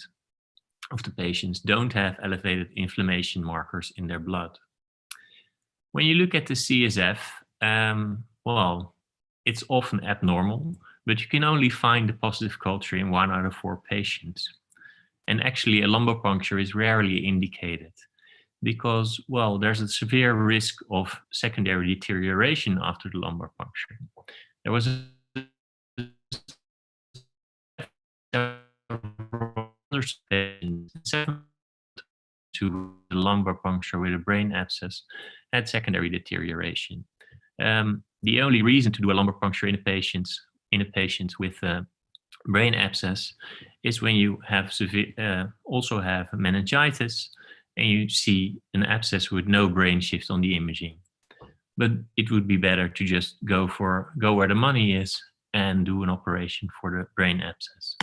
of the patients don't have elevated inflammation markers in their blood. When you look at the CSF, it's often abnormal, but you can only find the positive culture in 1 out of 4 patients. And actually a lumbar puncture is rarely indicated because, well, there's a severe risk of secondary deterioration after the lumbar puncture. There was to the lumbar puncture with a brain abscess had secondary deterioration. The only reason to do a lumbar puncture in a patient with a brain abscess is when you have also have meningitis and you see an abscess with no brain shift on the imaging. But it would be better to just go where the money is and do an operation for the brain abscess.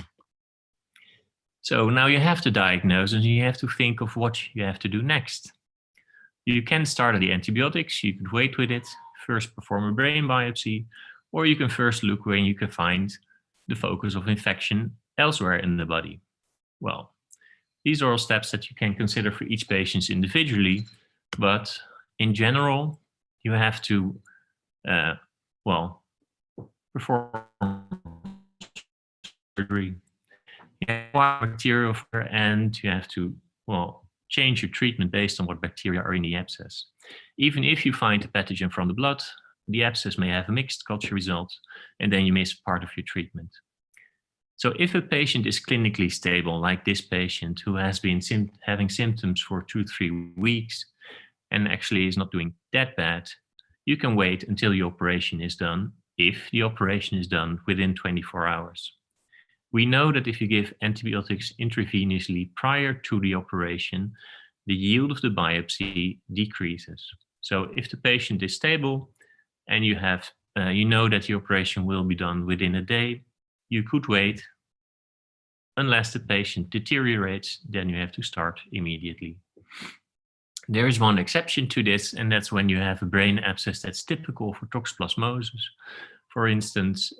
So now you have to diagnose and you have to think of what you have to do next. You can start at the antibiotics, you could wait with it, first perform a brain biopsy, or you can first look where you can find the focus of infection elsewhere in the body. Well, these are all steps that you can consider for each patient individually, but in general, you have to, perform surgery. You have bacterial and you have to, change your treatment based on what bacteria are in the abscess. Even if you find a pathogen from the blood, the abscess may have a mixed culture result, and then you miss part of your treatment. So if a patient is clinically stable, like this patient who has been having symptoms for 2-3 weeks and actually is not doing that bad, you can wait until the operation is done, if the operation is done within 24 hours. We know that if you give antibiotics intravenously prior to the operation, the yield of the biopsy decreases. So if the patient is stable and you have, you know that the operation will be done within a day, you could wait. Unless the patient deteriorates, then you have to start immediately. There is one exception to this, and that's when you have a brain abscess that's typical for toxoplasmosis. For instance,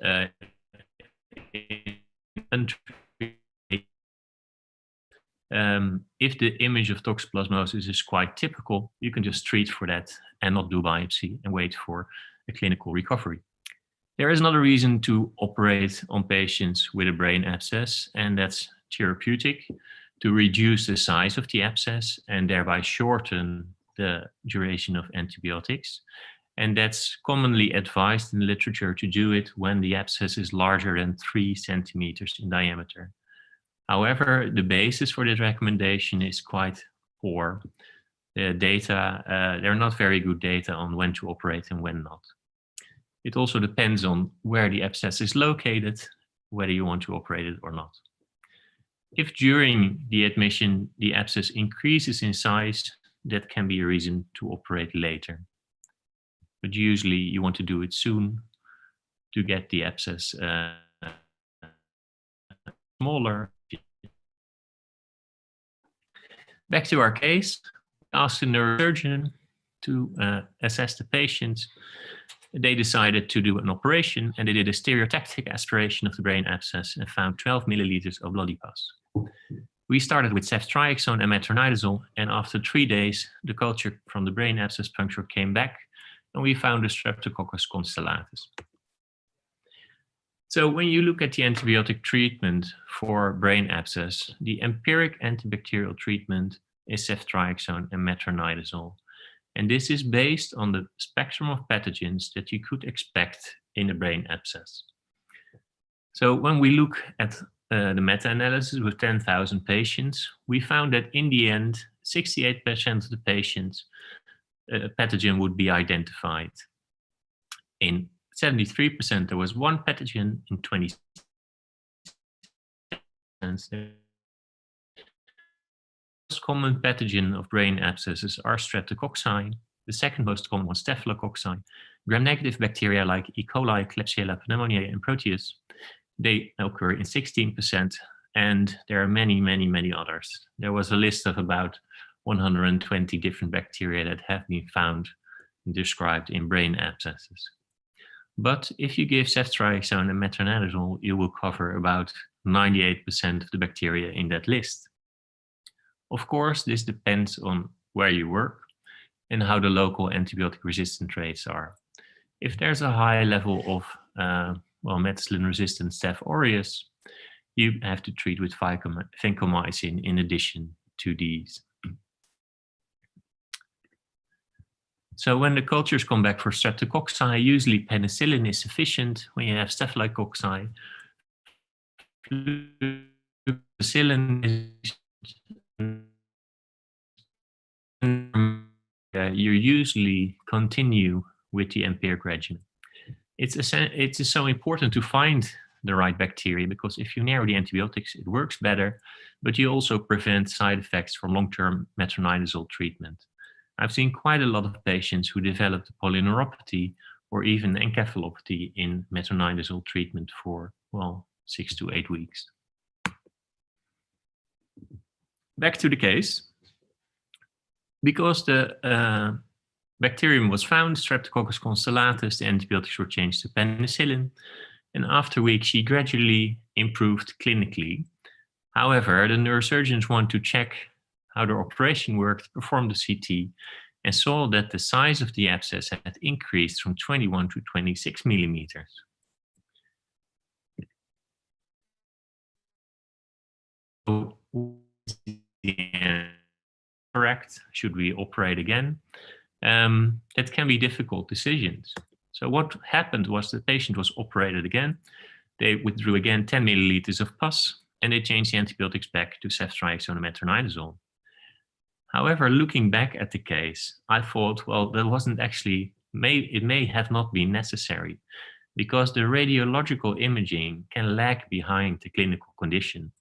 if the image of toxoplasmosis is quite typical, you can just treat for that and not do biopsy and wait for a clinical recovery. There is another reason to operate on patients with a brain abscess, and that's therapeutic, to reduce the size of the abscess and thereby shorten the duration of antibiotics. And that's commonly advised in the literature to do it when the abscess is larger than 3 centimeters in diameter. However, the basis for this recommendation is quite poor. The data, there are not very good data on when to operate and when not. It also depends on where the abscess is located, whether you want to operate it or not. If during the admission the abscess increases in size, that can be a reason to operate later. But usually you want to do it soon to get the abscess smaller. Back to our case, we asked the neurosurgeon to assess the patient. They decided to do an operation and they did a stereotactic aspiration of the brain abscess and found 12 milliliters of bloody pus. We started with ceftriaxone and metronidazole, and after 3 days, the culture from the brain abscess puncture came back and we found a Streptococcus constellatus. So when you look at the antibiotic treatment for brain abscess, the empiric antibacterial treatment is ceftriaxone and metronidazole. And this is based on the spectrum of pathogens that you could expect in a brain abscess. So when we look at the meta-analysis with 10,000 patients, we found that in the end, 68% of the patients, a pathogen would be identified. In 73%, there was one pathogen. In 20%, the most common pathogen of brain abscesses are streptococci. The second most common was staphylococci. Gram-negative bacteria like E. coli, Klebsiella pneumoniae, and Proteus, they occur in 16%, and there are many, many, many others. There was a list of about 120 different bacteria that have been found and described in brain abscesses. But if you give ceftriaxone and metronidazole, you will cover about 98% of the bacteria in that list. Of course, this depends on where you work and how the local antibiotic resistant rates are. If there's a high level of methicillin-resistant Staph aureus, you have to treat with vancomycin in addition to these. So when the cultures come back for streptococci, usually penicillin is sufficient. When you have staphylococci, penicillin is you usually continue with the empiric regimen. It's so important to find the right bacteria, because if you narrow the antibiotics, it works better, but you also prevent side effects from long-term metronidazole treatment. I've seen quite a lot of patients who developed polyneuropathy or even encephalopathy in metronidazole treatment for, well, 6 to 8 weeks. Back to the case. Because the bacterium was found, Streptococcus constellatus, the antibiotics were changed to penicillin, and after weeks she gradually improved clinically. However, the neurosurgeons want to check how their operation worked, performed the CT, and saw that the size of the abscess had increased from 21 to 26 millimeters. So, correct? Should we operate again? That can be difficult decisions. So what happened was the patient was operated again. They withdrew again 10 milliliters of pus, and they changed the antibiotics back to ceftriaxone and metronidazole. However, looking back at the case, I thought, well, that wasn't actually, it may have not been necessary, because the radiological imaging can lag behind the clinical condition.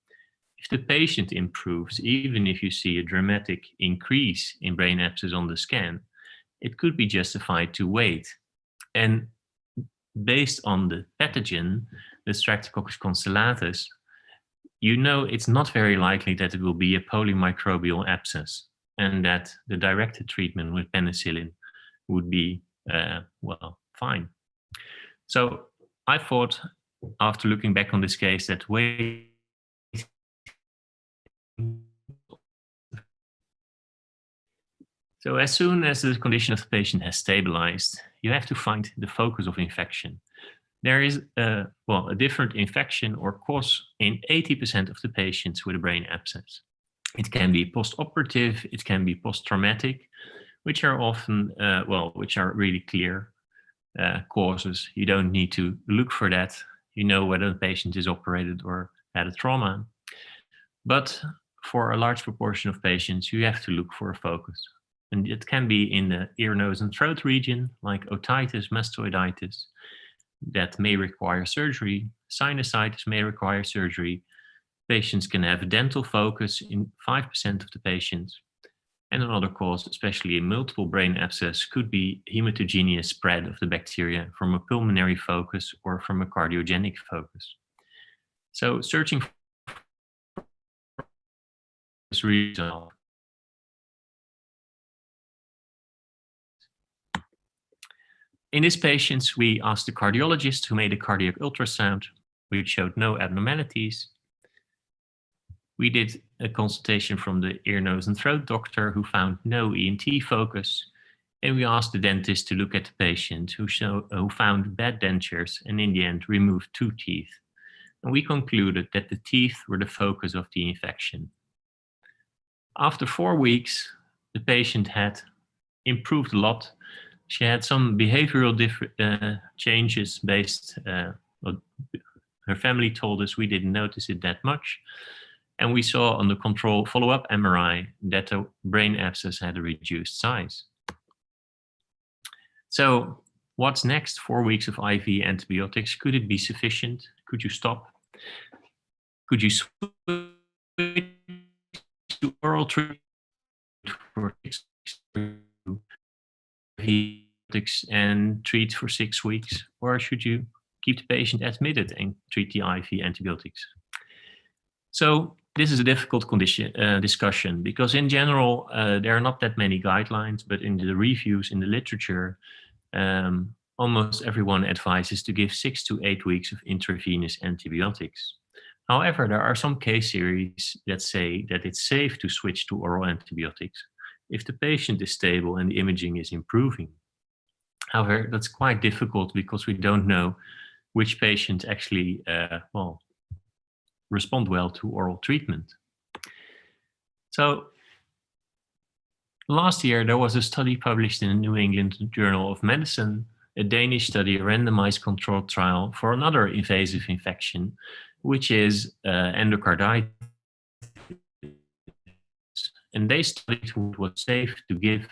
If the patient improves, even if you see a dramatic increase in brain abscess on the scan, it could be justified to wait. And based on the pathogen, the Streptococcus constellatus, you know it's not very likely that it will be a polymicrobial abscess, and that the directed treatment with penicillin would be, well, fine. So I thought, after looking back on this case, that wait. So as soon as the condition of the patient has stabilized, you have to find the focus of infection. There is a different infection or cause in 80% of the patients with a brain abscess. It can be post-operative, it can be post-traumatic, which are often, which are really clear causes. You don't need to look for that. You know whether the patient is operated or had a trauma. But for a large proportion of patients, you have to look for a focus. And it can be in the ear, nose, and throat region, like otitis, mastoiditis, that may require surgery. Sinusitis may require surgery. Patients can have a dental focus in 5% of the patients. And another cause, especially in multiple brain abscess, could be hematogenous spread of the bacteria from a pulmonary focus or from a cardiogenic focus. So searching for this result. In these patients, we asked the cardiologist, who made a cardiac ultrasound, which showed no abnormalities. We did a consultation from the ear, nose, and throat doctor, who found no ENT focus. And we asked the dentist to look at the patient who found bad dentures and in the end removed 2 teeth. And we concluded that the teeth were the focus of the infection. After 4 weeks, the patient had improved a lot. She had some behavioral changes based, her family told us, we didn't notice it that much. And we saw on the control follow-up MRI that the brain abscess had a reduced size. So what's next? 4 weeks of IV antibiotics. Could it be sufficient? Could you stop? Could you switch to oral treatment for 6 weeks and treat for 6 weeks? Or should you keep the patient admitted and treat the IV antibiotics? So this is a difficult discussion, because in general, there are not that many guidelines, but in the reviews in the literature, almost everyone advises to give 6 to 8 weeks of intravenous antibiotics. However, there are some case series that say that it's safe to switch to oral antibiotics if the patient is stable and the imaging is improving. However, that's quite difficult because we don't know which patient actually, respond well to oral treatment. So last year, there was a study published in the New England Journal of Medicine, a Danish study, a randomized controlled trial for another invasive infection, which is endocarditis. And they studied who was safe to give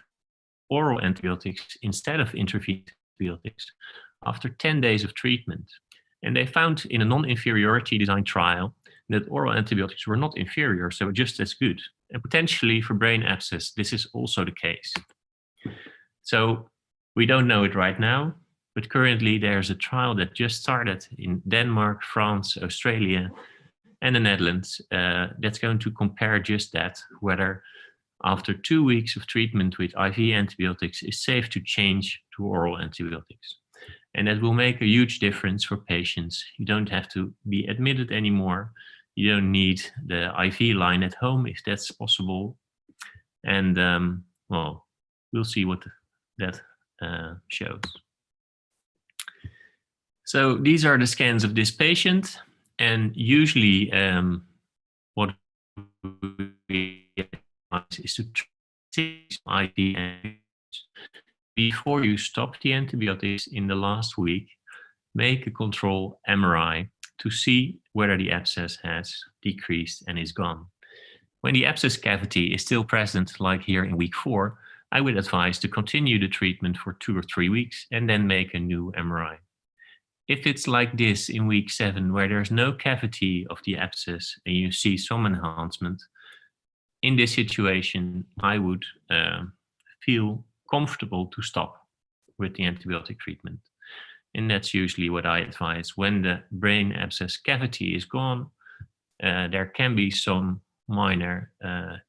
oral antibiotics instead of intravenous antibiotics after 10 days of treatment. And they found in a non-inferiority design trial that oral antibiotics were not inferior, so just as good. And potentially for brain abscess, this is also the case. So we don't know it right now, but currently there's a trial that just started in Denmark, France, Australia, and the Netherlands that's going to compare just that, whether after 2 weeks of treatment with IV antibiotics is safe to change to oral antibiotics. And that will make a huge difference for patients. You don't have to be admitted anymore. You don't need the IV line at home if that's possible. And well, we'll see what that shows. So these are the scans of this patient. And usually what we advise is to treat IV antibiotics. Before you stop the antibiotics in the last week, make a control MRI to see whether the abscess has decreased and is gone. When the abscess cavity is still present, like here in week 4, I would advise to continue the treatment for 2 or 3 weeks and then make a new MRI. If it's like this in week 7, where there's no cavity of the abscess and you see some enhancement, in this situation, I would feel comfortable to stop with the antibiotic treatment. And that's usually what I advise. When the brain abscess cavity is gone, there can be some minor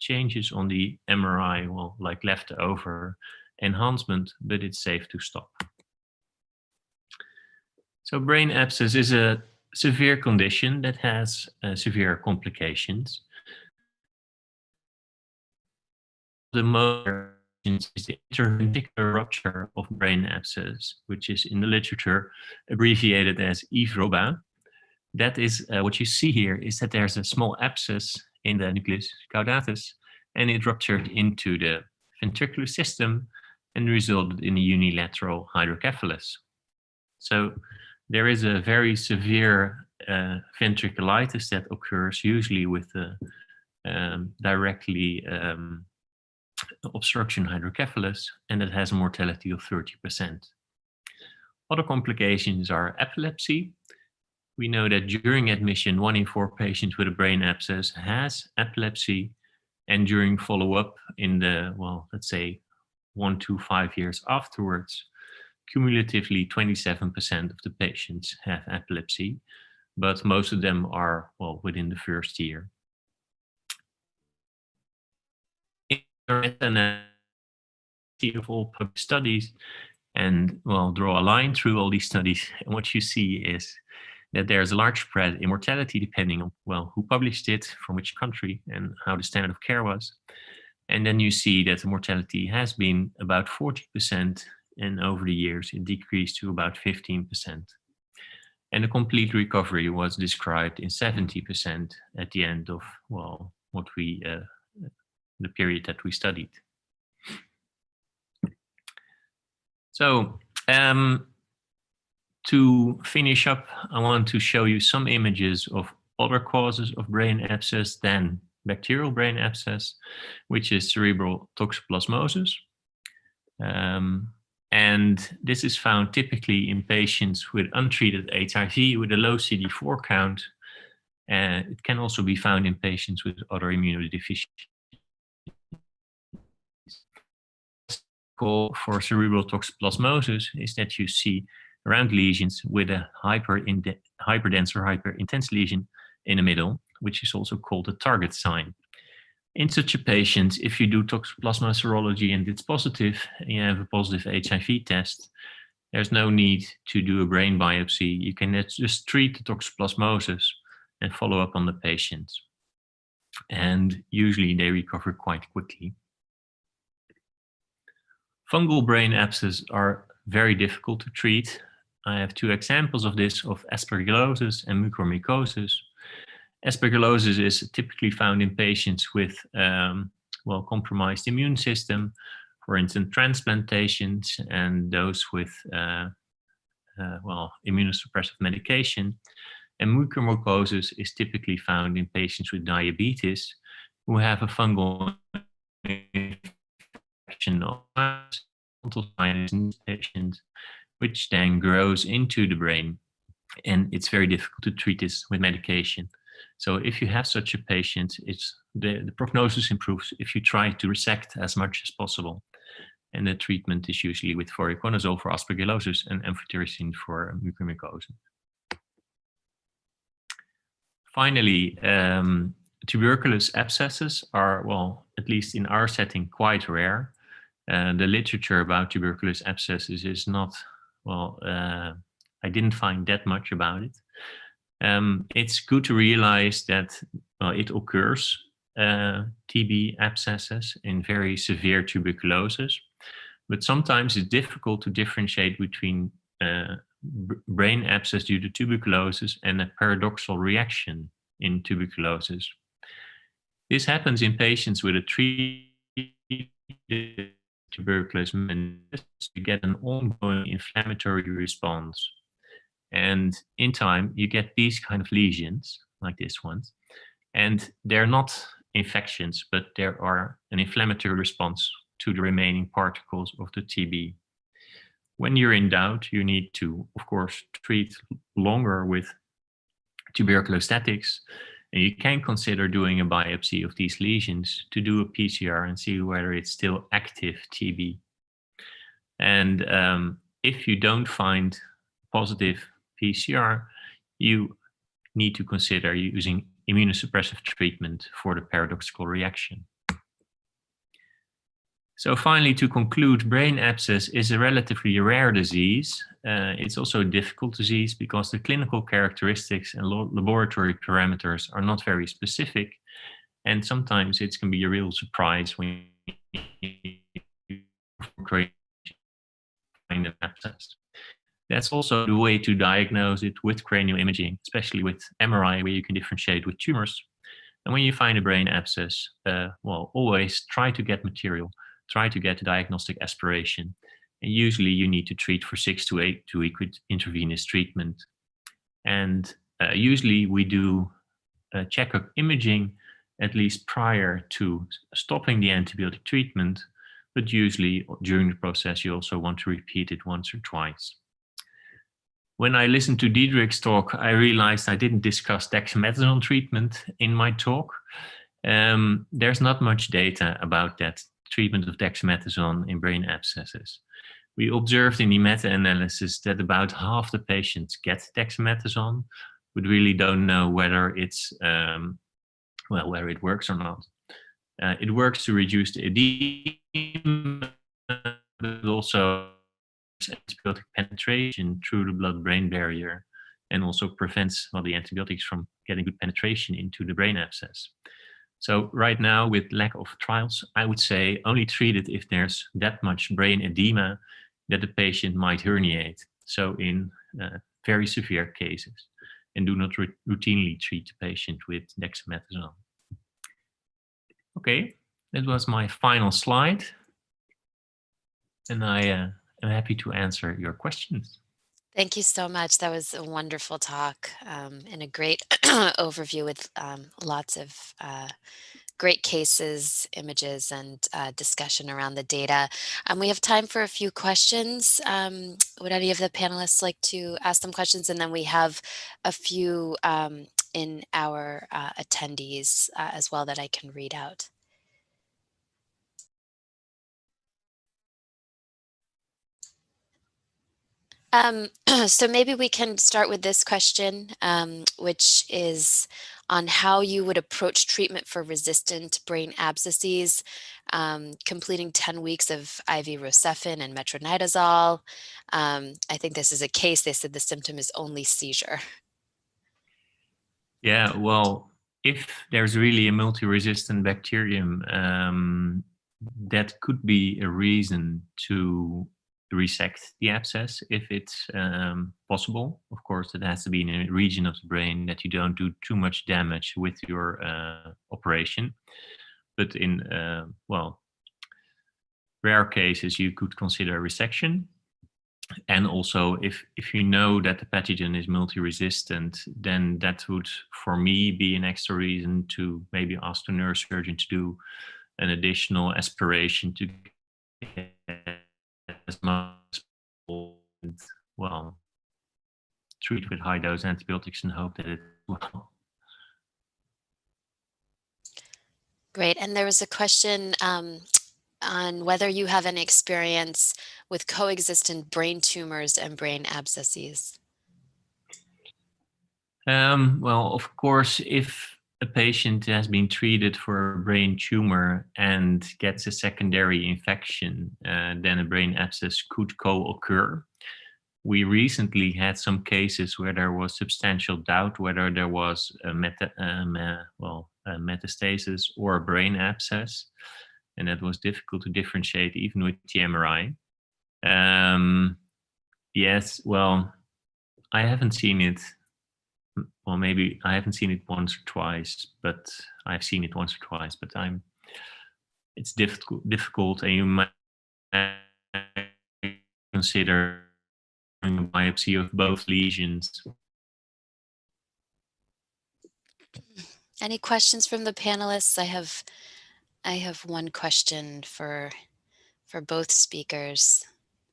changes on the MRI, well, like leftover enhancement, but it's safe to stop. So brain abscess is a severe condition that has severe complications. The most is the interventricular rupture of brain abscess, which is in the literature abbreviated as IVROBA. That is what you see here is that there's a small abscess in the nucleus caudatus, and it ruptured into the ventricular system and resulted in a unilateral hydrocephalus. So there is a very severe ventriculitis that occurs usually with directly obstruction hydrocephalus, and it has a mortality of 30%. Other complications are epilepsy. We know that during admission, 1 in 4 patients with a brain abscess has epilepsy, and during follow-up in the, well, let's say 1 to 5 years afterwards, cumulatively 27% of the patients have epilepsy, but most of them are, well, within the first year. Of all published studies, and well, draw a line through all these studies, and what you see is that there's a large spread in mortality depending on, well, who published it, from which country, and how the standard of care was. And then you see that the mortality has been about 40%, and over the years it decreased to about 15%. And the complete recovery was described in 70% at the end of, well, what we the period that we studied. So to finish up, I want to show you some images of other causes of brain abscess than bacterial brain abscess, which is cerebral toxoplasmosis. And this is found typically in patients with untreated HIV with a low CD4 count. It can also be found in patients with other immunodeficiencies. For cerebral toxoplasmosis is that you see round lesions with a hyperdense or hyperintense lesion in the middle, which is also called a target sign. In such a patient, if you do toxoplasma serology and it's positive, and you have a positive HIV test, there's no need to do a brain biopsy. You can just treat the toxoplasmosis and follow up on the patients. And usually they recover quite quickly. Fungal brain abscesses are very difficult to treat. I have 2 examples of this, of aspergillosis and mucormycosis. Aspergillosis is typically found in patients with well, compromised immune system, for instance, transplantations, and those with well, immunosuppressive medication. And mucormycosis is typically found in patients with diabetes who have a fungal infection of patients, which then grows into the brain. And it's very difficult to treat this with medication. So if you have such a patient, the prognosis improves if you try to resect as much as possible. And the treatment is usually with voriconazole for aspergillosis and amphotericin for mucormycosis. Finally, tuberculous abscesses are, well, at least in our setting, quite rare. The literature about tuberculous abscesses is not, well, I didn't find that much about it. It's good to realize that it occurs, TB abscesses, in very severe tuberculosis, but sometimes it's difficult to differentiate between brain abscess due to tuberculosis and a paradoxical reaction in tuberculosis. This happens in patients with a treated tuberculosis meningitis. You get an ongoing inflammatory response. And in time, you get these kind of lesions, like this one. And they're not infections, but there are an inflammatory response to the remaining particles of the TB. When you're in doubt, you need to, of course, treat longer with tuberculostatics. And you can consider doing a biopsy of these lesions to do a PCR and see whether it's still active TB. And if you don't find positive PCR, you need to consider using immunosuppressive treatment for the paradoxical reaction. So finally, to conclude, brain abscess is a relatively rare disease. It's also a difficult disease because the clinical characteristics and laboratory parameters are not very specific. And sometimes it can be a real surprise when you find an abscess. That's also the way to diagnose it with cranial imaging, especially with MRI, where you can differentiate with tumors. And when you find a brain abscess, well, always try to get material. Try to get diagnostic aspiration. And usually you need to treat for 6 to 8 weeks with intravenous treatment. And usually we do checkup imaging at least prior to stopping the antibiotic treatment, but usually during the process you also want to repeat it once or twice. When I listened to Diederik's talk, I realized I didn't discuss dexamethasone treatment in my talk. There's not much data about that treatment of dexamethasone in brain abscesses. We observed in the meta-analysis that about half the patients get dexamethasone, but really don't know whether it's, well, whether it works or not. It works to reduce the edema, but also antibiotic penetration through the blood-brain barrier, and also prevents, well, the antibiotics from getting good penetration into the brain abscess. So right now, with lack of trials, I would say only treat it if there's that much brain edema that the patient might herniate. So in very severe cases, and do not routinely treat the patient with dexamethasone. Okay, that was my final slide. And I am happy to answer your questions. Thank you so much. That was a wonderful talk and a great overview with lots of great cases, images, and discussion around the data. We have time for a few questions. Would any of the panelists like to ask them questions? And then we have a few in our attendees as well that I can read out. So maybe we can start with this question, which is on how you would approach treatment for resistant brain abscesses, completing 10 weeks of IV Rocephin and metronidazole. I think this is a case, they said the symptom is only seizure. Yeah, well, if there's really a multi-resistant bacterium, that could be a reason to resect the abscess if it's possible. Of course, it has to be in a region of the brain that you don't do too much damage with your operation. But in, well, rare cases, you could consider resection. And also, if you know that the pathogen is multi-resistant, then that would, for me, be an extra reason to maybe ask the neurosurgeon to do an additional aspiration to get as much as possible, and, well, treat with high-dose antibiotics and hope that it will. Great. And there was a question on whether you have any experience with coexistent brain tumors and brain abscesses. Well, of course, if a patient has been treated for a brain tumor and gets a secondary infection, then a brain abscess could co-occur. We recently had some cases where there was substantial doubt whether there was a metastasis or a brain abscess, and that was difficult to differentiate even with the MRI. Yes, well, I haven't seen it. Well, maybe I haven't seen it once or twice, but I've seen it once or twice. But it's difficult, and you might consider a biopsy of both lesions. Any questions from the panelists? I have one question for both speakers.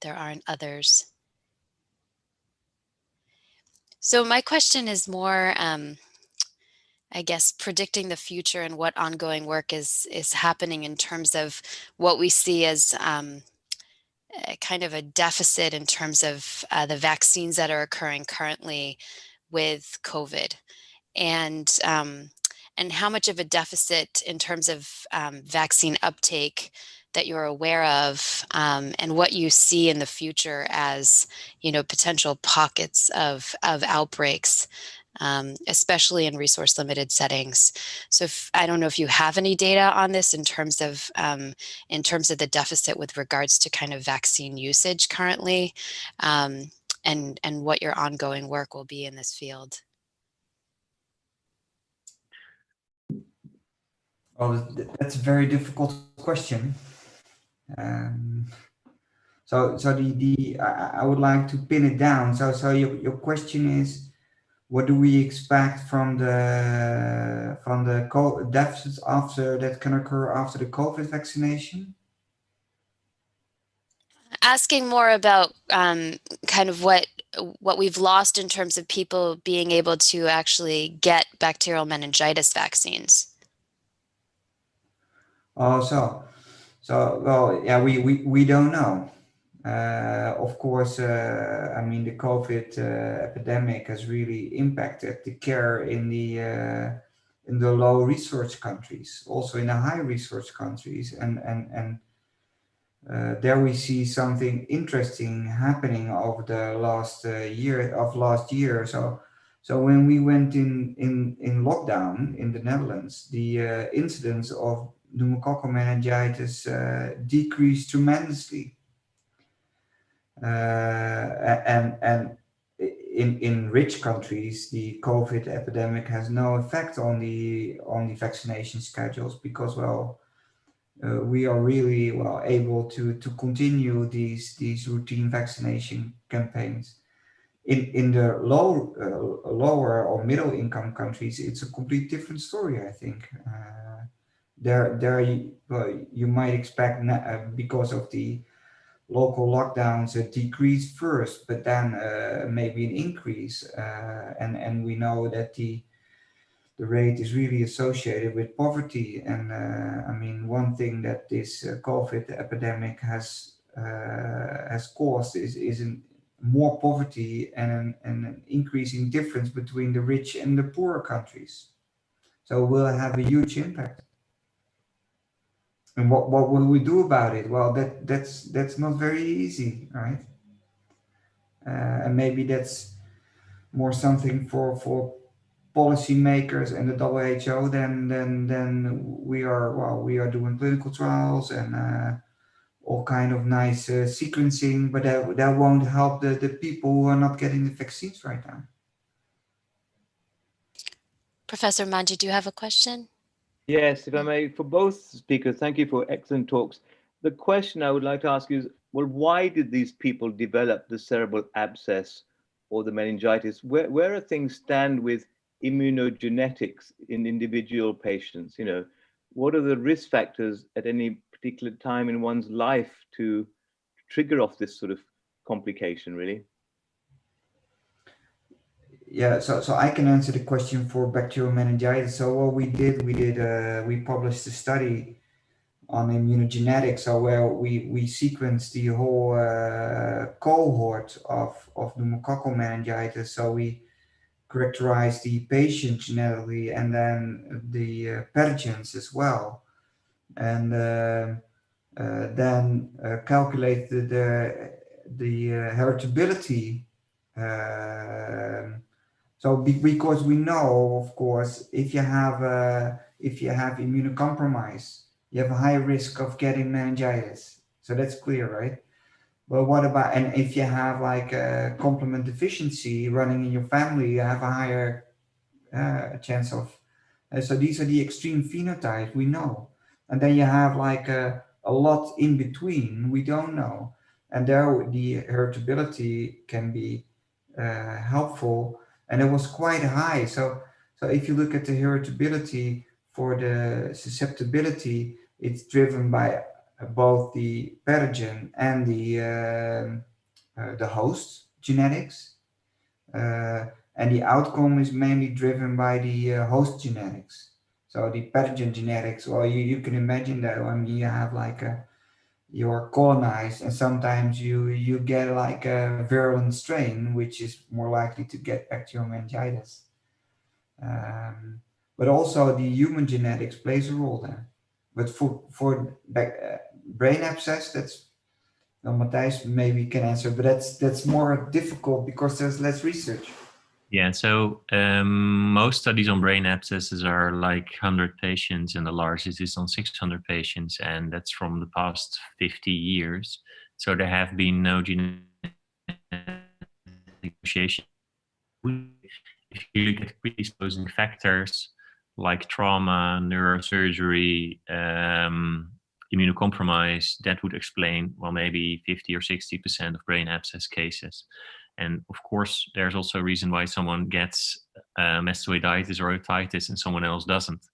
There aren't others. So my question is more, I guess, predicting the future and what ongoing work is happening in terms of what we see as kind of a deficit in terms of the vaccines that are occurring currently with COVID, and how much of a deficit in terms of vaccine uptake that you're aware of, and what you see in the future as, you know, potential pockets of outbreaks, especially in resource limited settings. So I don't know if you have any data on this in terms of the deficit with regards to kind of vaccine usage currently, and what your ongoing work will be in this field. Well, that's a very difficult question. So I would like to pin it down. So your question is, what do we expect from the deficits after that can occur after the COVID vaccination? Asking more about kind of what we've lost in terms of people being able to actually get bacterial meningitis vaccines. Oh, so well, yeah, we don't know. Of course, I mean, the COVID epidemic has really impacted the care in the low resource countries, also in the high resource countries, and there we see something interesting happening over the last year. So when we went in lockdown in the Netherlands, the incidence of pneumococcal meningitis decreased tremendously, and in rich countries, the COVID epidemic has no effect on the vaccination schedules, because we are really able to continue these routine vaccination campaigns. In the lower or middle income countries, it's a complete different story, I think. There you might expect, because of the local lockdowns, a decrease first, but then maybe an increase, and we know that the rate is really associated with poverty. And I mean, one thing that this COVID epidemic has caused is more poverty and an increasing difference between the rich and the poorer countries. So we'll have a huge impact. And what will we do about it? Well, that's not very easy, right? And maybe that's more something for policymakers and the WHO than we are. Well, we are doing clinical trials and all kind of nice sequencing, but that won't help the people who are not getting the vaccines right now. Professor Manji, do you have a question? Yes, if I may, for both speakers, thank you for excellent talks. The question I would like to ask is, well, why did these people develop the cerebral abscess or the meningitis? Where are things stand with immunogenetics in individual patients? You know, what are the risk factors at any particular time in one's life to trigger off this sort of complication, really? Yeah, so I can answer the question for bacterial meningitis. So what we did, we published a study on immunogenetics. So where we sequenced the whole cohort of pneumococcal meningitis. So we characterized the patient genetically and then the pathogens as well, and then calculated the heritability. So because we know, of course, if you have immunocompromise, you have a high risk of getting meningitis. So that's clear, right? But what about, and if you have like a complement deficiency running in your family, you have a higher chance of, so these are the extreme phenotypes we know. And then you have like a lot in between, we don't know. And there the heritability can be helpful, and it was quite high. So if you look at the heritability for the susceptibility, it's driven by both the pathogen and the host genetics, and the outcome is mainly driven by the host genetics. So the pathogen genetics, well, you can imagine that. I mean, you have like you're colonized, and sometimes you get like a virulent strain, which is more likely to get bacterial meningitis. But also the human genetics plays a role there. But for brain abscess, that's, well, Matthijs maybe can answer, but that's more difficult because there's less research. Yeah, so most studies on brain abscesses are like 100 patients, and the largest is on 600 patients, and that's from the past 50 years. So there have been no genetic association. If you look at predisposing factors like trauma, neurosurgery, immunocompromise, that would explain, well, maybe 50 or 60% of brain abscess cases. And of course, there's also a reason why someone gets mastoiditis or otitis and someone else doesn't.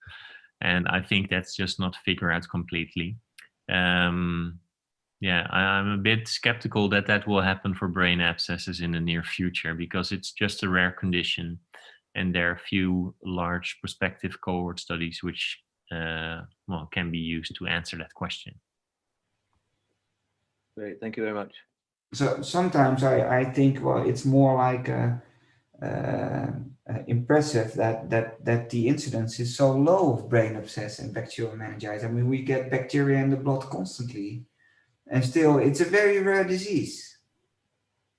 And I think that's just not figured out completely. Yeah, I'm a bit skeptical that that will happen for brain abscesses in the near future, because it's just a rare condition. And there are few large prospective cohort studies which well, can be used to answer that question. Great, thank you very much. So sometimes I think, well, it's more like impressive that the incidence is so low of brain abscess and bacterial meningitis. I mean, we get bacteria in the blood constantly, and still it's a very rare disease.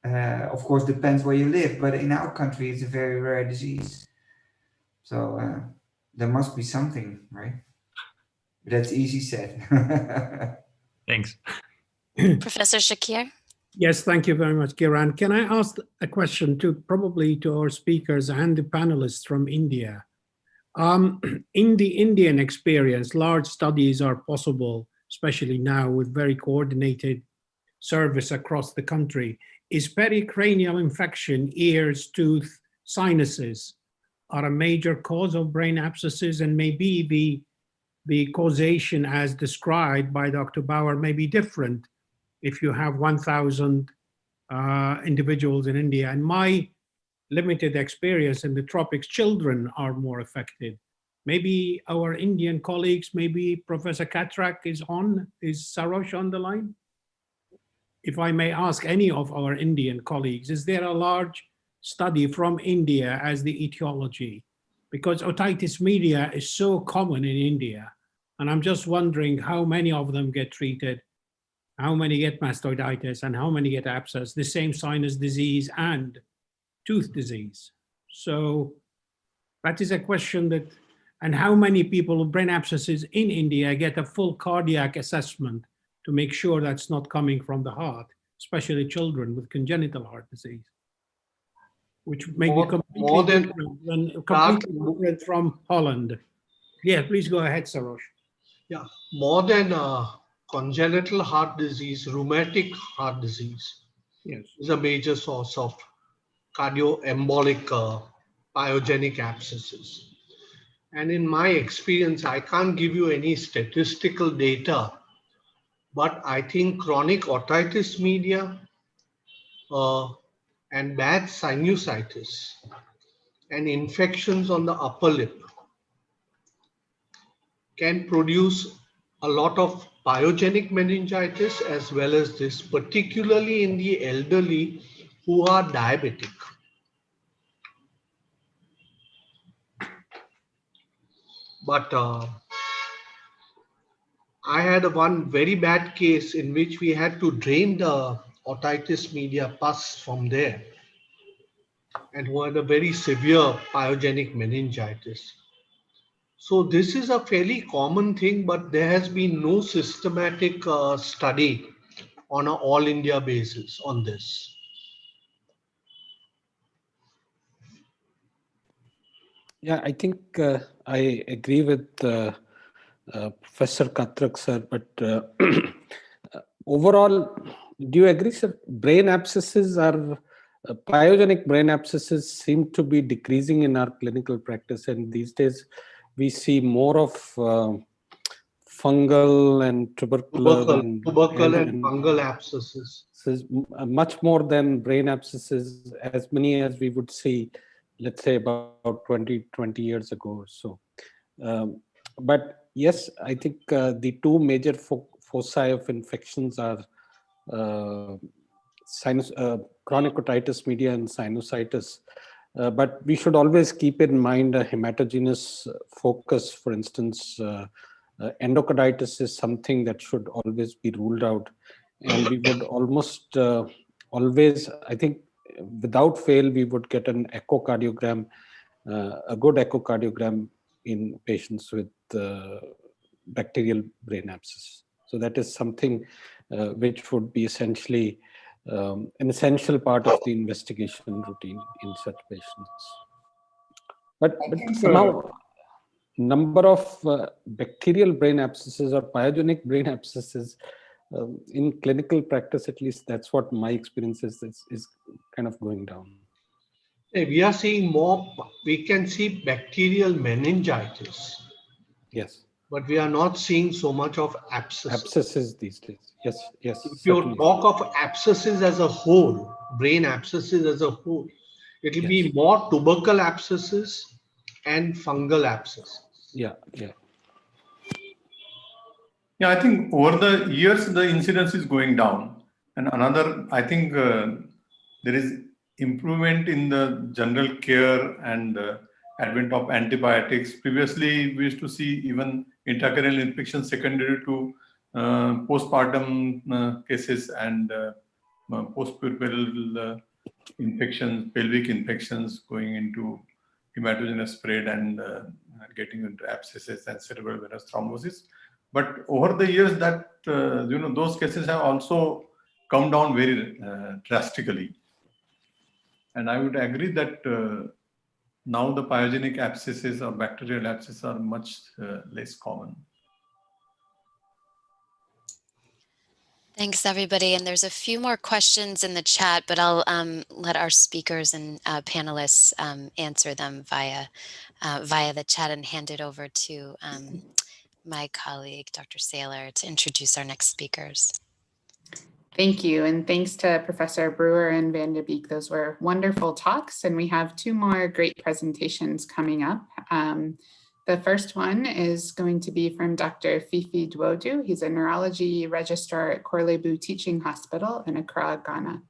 Of course, depends where you live, but in our country, it's a very rare disease. So there must be something, right? That's easy said. Thanks. Professor Shakir? Yes, thank you very much, Kiran. Can I ask a question probably to our speakers and the panelists from India? In the Indian experience, large studies are possible, especially now with very coordinated service across the country. Is pericranial infection, ears, tooth, sinuses are a major cause of brain abscesses, and maybe the causation as described by Dr. Bauer may be different if you have 1,000 individuals in India. And my limited experience in the tropics, children are more affected. Maybe our Indian colleagues, maybe Professor Katrak is Sarosh on the line? If I may ask any of our Indian colleagues, is there a large study from India as the etiology? Because otitis media is so common in India, and I'm just wondering how many of them get treated, how many get mastoiditis, and how many get abscess, the same sinus disease and tooth disease. So that is a question that, and how many people with brain abscesses in India get a full cardiac assessment to make sure that's not coming from the heart, especially children with congenital heart disease, which may be completely different from Holland. Yeah, please go ahead, Sarosh. Yeah, more than congenital heart disease, rheumatic heart disease is a major source of cardioembolic pyogenic abscesses. And in my experience, I can't give you any statistical data, but I think chronic otitis media and bad sinusitis and infections on the upper lip can produce a lot of pyogenic meningitis as well as this, particularly in the elderly who are diabetic. But I had one very bad case in which we had to drain the otitis media pus from there and who had a very severe pyogenic meningitis. So this is a fairly common thing, but there has been no systematic study on an all India basis on this. Yeah, I think I agree with Professor Kathrak, sir, but overall, do you agree, sir? Brain abscesses are, pyogenic brain abscesses seem to be decreasing in our clinical practice, and these days we see more of fungal and tubercular and fungal abscesses. Much more than brain abscesses, as many as we would see, let's say about 20 years ago or so. But yes, I think the two major foci of infections are chronic otitis media and sinusitis. But we should always keep in mind a hematogenous focus. For instance, endocarditis is something that should always be ruled out. And we would almost always, I think, without fail, we would get an echocardiogram, a good echocardiogram in patients with bacterial brain abscess. So that is something which would be essentially an essential part of the investigation routine in such patients. But somehow, number of bacterial brain abscesses or pyogenic brain abscesses in clinical practice, at least that's what my experience is kind of going down. We are seeing more, we can see bacterial meningitis. Yes. But we are not seeing so much of abscesses. Abscesses these days. Yes, yes. If you talk of abscesses as a whole, brain abscesses as a whole, it will be more tubercle abscesses and fungal abscesses. Yeah, yeah. Yeah, I think over the years, the incidence is going down. And another, I think there is improvement in the general care and advent of antibiotics. Previously, we used to see even intracranial infections secondary to postpartum cases and postpubertal infections, pelvic infections going into hematogenous spread and getting into abscesses and cerebral venous thrombosis. But over the years, that those cases have also come down very drastically. And I would agree that now the pyogenic abscesses or bacterial abscesses are much less common. Thanks, everybody. And there's a few more questions in the chat, but I'll let our speakers and panelists answer them via the chat and hand it over to my colleague, Dr. Saylor, to introduce our next speakers. Thank you. And thanks to Professor Brewer and Van de Beek. Those were wonderful talks. And we have two more great presentations coming up. The first one is going to be from Dr. Fifi Duodu. He's a neurology registrar at Korle-Bu Teaching Hospital in Accra, Ghana.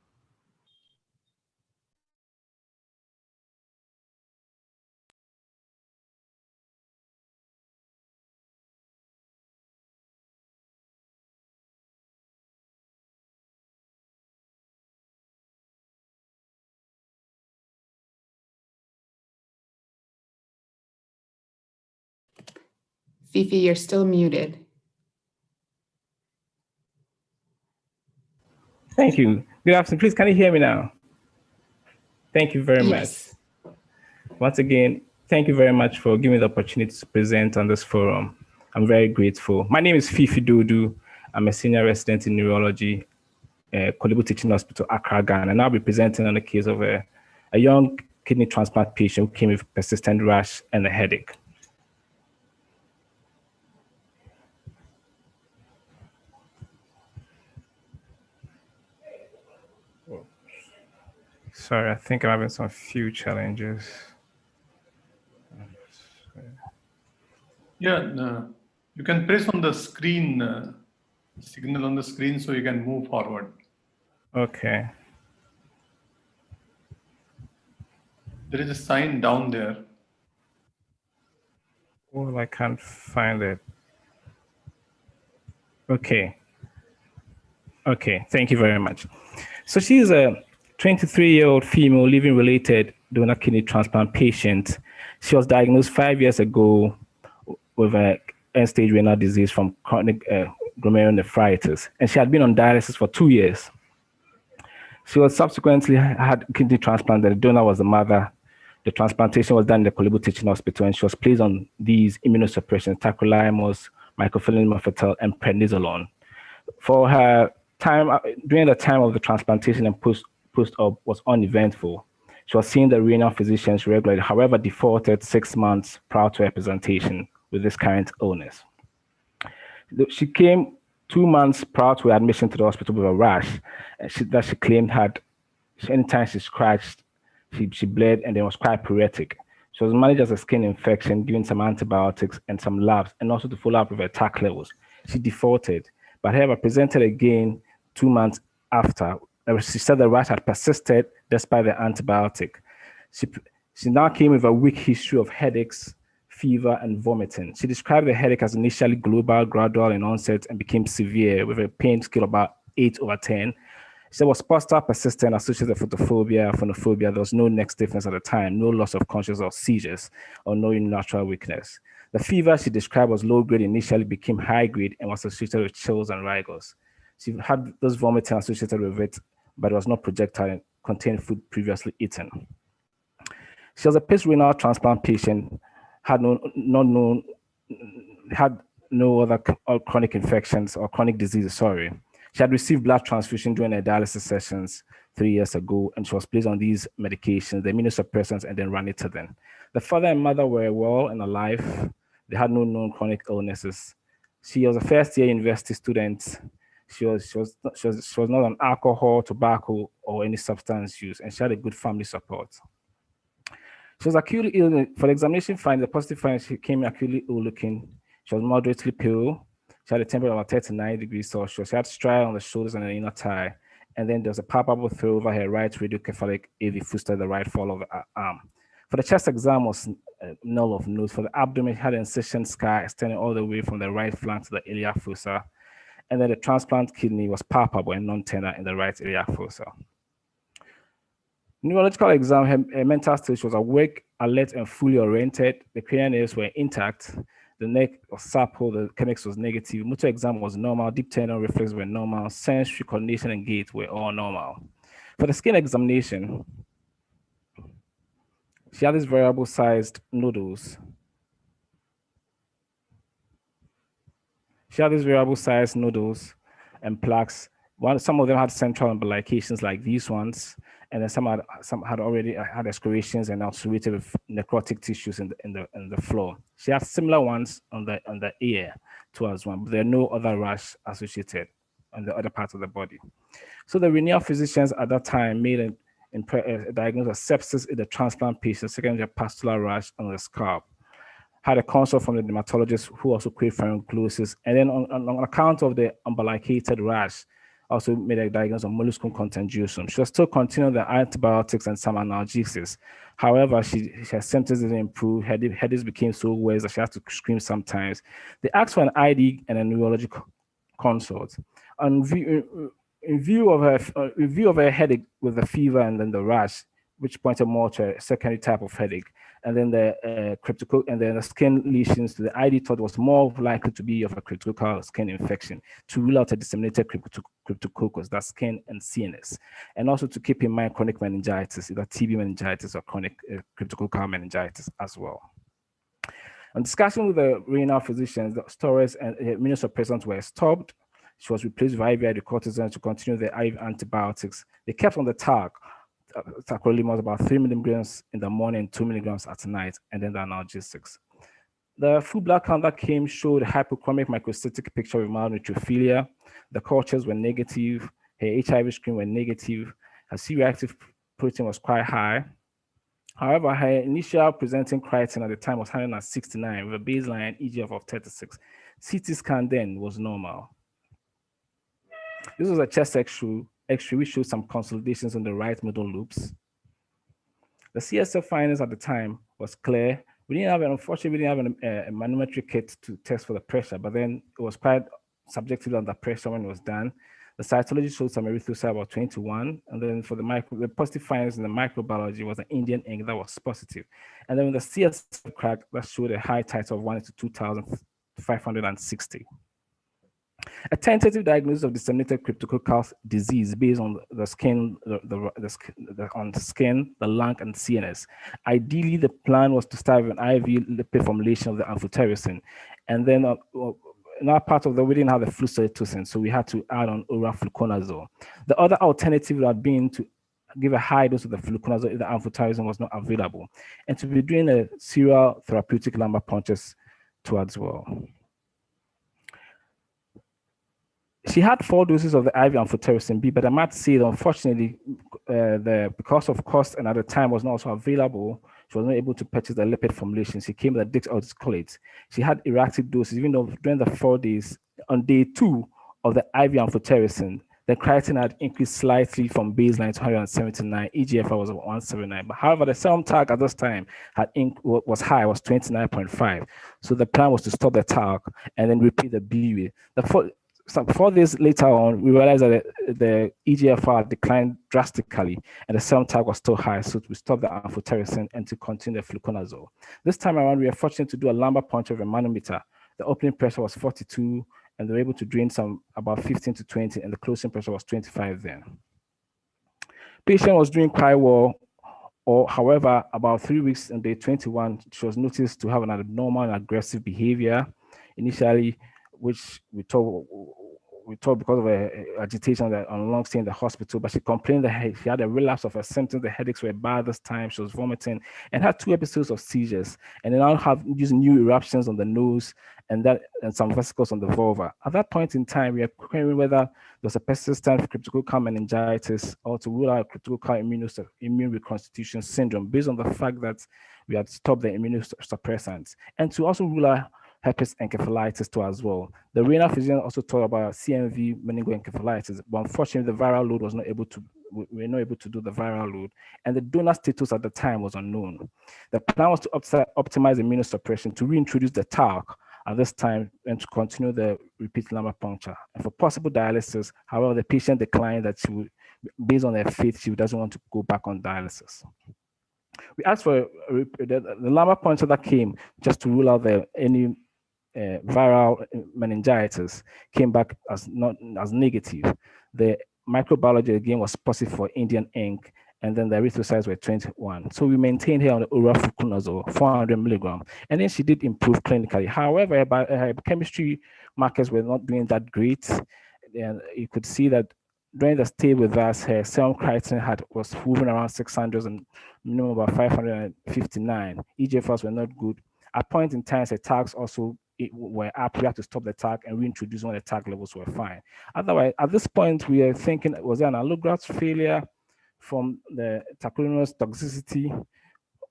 Fifi, you're still muted. Thank you. Good afternoon. Please, can you hear me now? Thank you very Yes. much. Once again, thank you very much for giving me the opportunity to present on this forum. I'm very grateful. My name is Fifi Dodu. I'm a senior resident in neurology, Kolebu Teaching Hospital, Accra, Ghana, and I'll be presenting on the case of a young kidney transplant patient who came with persistent rash and a headache. Sorry, I think I'm having some few challenges. Yeah, no, you can press on the screen, signal on the screen so you can move forward. Okay. There is a sign down there. Well, I can't find it. Okay. Okay, thank you very much. So she's a 23-year-old female living-related donor kidney transplant patient. She was diagnosed 5 years ago with a end-stage renal disease from chronic glomerulonephritis, and she had been on dialysis for 2 years. She was subsequently had kidney transplant. The donor was the mother. The transplantation was done in the Kolebu Teaching Hospital, and she was placed on these immunosuppressions, tacrolimus, mycophenolate mofetil, and prednisolone. For her time, during the time of the transplantation and post-op was uneventful. She was seeing the renal physicians regularly, however, defaulted 6 months prior to her presentation with this current illness. She came 2 months prior to her admission to the hospital with a rash that she claimed had, anytime she scratched, she bled and then was quite pyretic. She was managed as a skin infection, given some antibiotics and some labs, and also to follow up with her TAC levels. She defaulted, but however, presented again 2 months after. She said the rash had persisted despite the antibiotic. She now came with a weak history of headaches, fever, and vomiting. She described the headache as initially global, gradual in onset, and became severe with a pain scale of about 8/10. She said it was post-op persistent, associated with phonophobia. There was no neck stiffness at the time, no loss of consciousness or seizures, or no unilateral weakness. The fever she described was low grade, initially became high grade, and was associated with chills and rigors. She had those vomiting associated with it, but it was not projectile and contained food previously eaten. She was a post-renal transplant patient, had no other chronic infections or chronic diseases, She had received blood transfusion during her dialysis sessions 3 years ago, and she was placed on these medications, the immunosuppressants, and then ranitidine. The father and mother were well and alive. They had no known chronic illnesses. She was a first-year university student. She was not on alcohol, tobacco, or any substance use, and she had a good family support. She was acutely ill. For the examination finding, the positive finding, she came acutely ill-looking. She was moderately pale. She had a temperature of about 39 degrees Celsius. She had striae on the shoulders and the inner thigh. And then there was a palpable throw over her right radiocephalic AV fossa, the right fall of the arm. For the chest exam was null of note. For the abdomen, she had an incision scar extending all the way from the right flank to the iliac fossa. And then the transplant kidney was palpable and non-tender in the right iliac fossa. Neurological exam, her mental state, she was awake, alert, and fully oriented. The cranial nerves were intact. The neck was supple, the kinetics was negative. Motor exam was normal, deep tendon reflexes were normal, sensory coordination and gait were all normal. For the skin examination, she had these variable sized nodules. She had these variable sized nodules and plaques. Some of them had central umbilications like these ones, and then some had already had excoriations and ulcerated with necrotic tissues in the floor. She had similar ones on the ear too as well, but there are no other rash associated on the other parts of the body. So the renal physicians at that time made a diagnosis of sepsis in the transplant patient, secondary pustular rash on the scalp. Had a consult from the dermatologist who also queried pharyngolysis, and then on account of the umbilicated rash, also made a diagnosis of molluscum contagiosum. She was still continuing the antibiotics and some analgesics. However, her symptoms didn't improve. Her headaches became so worse that she had to scream sometimes. They asked for an ID and a neurological consult. In view of her headache with the fever and then the rash, which pointed more to a secondary type of headache. And then the the skin lesions, the ID thought was more likely to be of a cryptococcal skin infection to rule out a disseminated cryptococcus, that's skin and CNS. And also to keep in mind chronic meningitis, either TB meningitis or chronic cryptococcal meningitis as well. On discussion with the renal physicians, the steroids and immunosuppressants were stopped. She was replaced with IV hydrocortisone to continue the IV antibiotics. They kept on the TARC. Tacrolimus about 3 milligrams in the morning, 2 milligrams at night, and then the analgesics. The full blood count that came showed a hypochromic microcytic picture of malneutrophilia. The cultures were negative. Her HIV screen were negative. Her C-reactive protein was quite high. However, her initial presenting creatinine at the time was 169 with a baseline EGF of 36. CT scan then was normal. This was a chest X-ray which showed some consolidations in the right middle lobes. The CSF findings at the time was clear. We didn't have, unfortunately, we didn't have a manometric kit to test for the pressure, but then it was quite subjective under pressure when it was done. The cytology showed some erythrocyte about 21, and then for the positive findings in the microbiology was an Indian ink that was positive. And then with the CSF crack, that showed a high titer of 1 to 2,560. A tentative diagnosis of disseminated cryptococcal disease based on the skin, on the skin, the lung, and CNS. Ideally, the plan was to start with an IV lipid formulation of the amphotericin, and then in our part of we didn't have the flucytosine, so we had to add on oral fluconazole. The other alternative would have been to give a high dose of the fluconazole if the amphotericin was not available, and to be doing a serial therapeutic lumbar punctures towards well. She had 4 doses of the IV amphotericin B, but I might say that unfortunately, because of cost and at the time was not also available, she was not able to purchase the lipid formulation. She came with a dexamethasone. She had erratic doses, even though during the 4 days, on day 2 of the IV amphotericin, the creatinine had increased slightly from baseline to 179. EGFR was 179. But however, the serum TARC at this time was high, was 29.5. So the plan was to stop the TARC and then repeat the BUA. So 4 days later on, we realized that the EGFR declined drastically and the serum TARC was still high, so we stopped the amphotericin and to continue the fluconazole. This time around, we were fortunate to do a lumbar puncture of a manometer. The opening pressure was 42, and they were able to drain about 15 to 20, and the closing pressure was 25 then. Patient was doing quite well, however, about 3 weeks on day 21, she was noticed to have an abnormal and aggressive behavior. Initially, which we thought because of agitation that on long stay in the hospital, but she complained that she had a relapse of her symptoms. The headaches were bad this time. She was vomiting and had 2 episodes of seizures, and then now have using new eruptions on the nose and some vesicles on the vulva. At that point in time, we are querying whether there was a persistent cryptococcal meningitis or to rule out cryptococcal immune reconstitution syndrome based on the fact that we had stopped the immunosuppressants, and to also rule out herpes encephalitis too as well. The renal physician also talked about CMV meningoencephalitis, but unfortunately the viral load was not able to, we were not able to do the viral load, and the donor status at the time was unknown. The plan was to optimize immunosuppression to reintroduce the TARC at this time and to continue the repeat lumbar puncture. And for possible dialysis, however, the patient declined that she would, based on her faith, she doesn't want to go back on dialysis. We asked for the lumbar puncture that came just to rule out any viral meningitis, came back as negative. The microbiology again was positive for Indian ink, and then the erythrocytes were 21. So we maintained her on the oral fluconazole, 400 milligrams, and then she did improve clinically. However, her chemistry markers were not doing that great, and you could see that during the stay with us, her serum creatinine was moving around 600 and minimum about 559. EGFRs were not good. At point in time, her TARCs also were up. We had to stop the TARC and reintroduce when the TARC levels were fine. Otherwise, at this point, we are thinking, was there an allograft failure from the tacrolimus toxicity,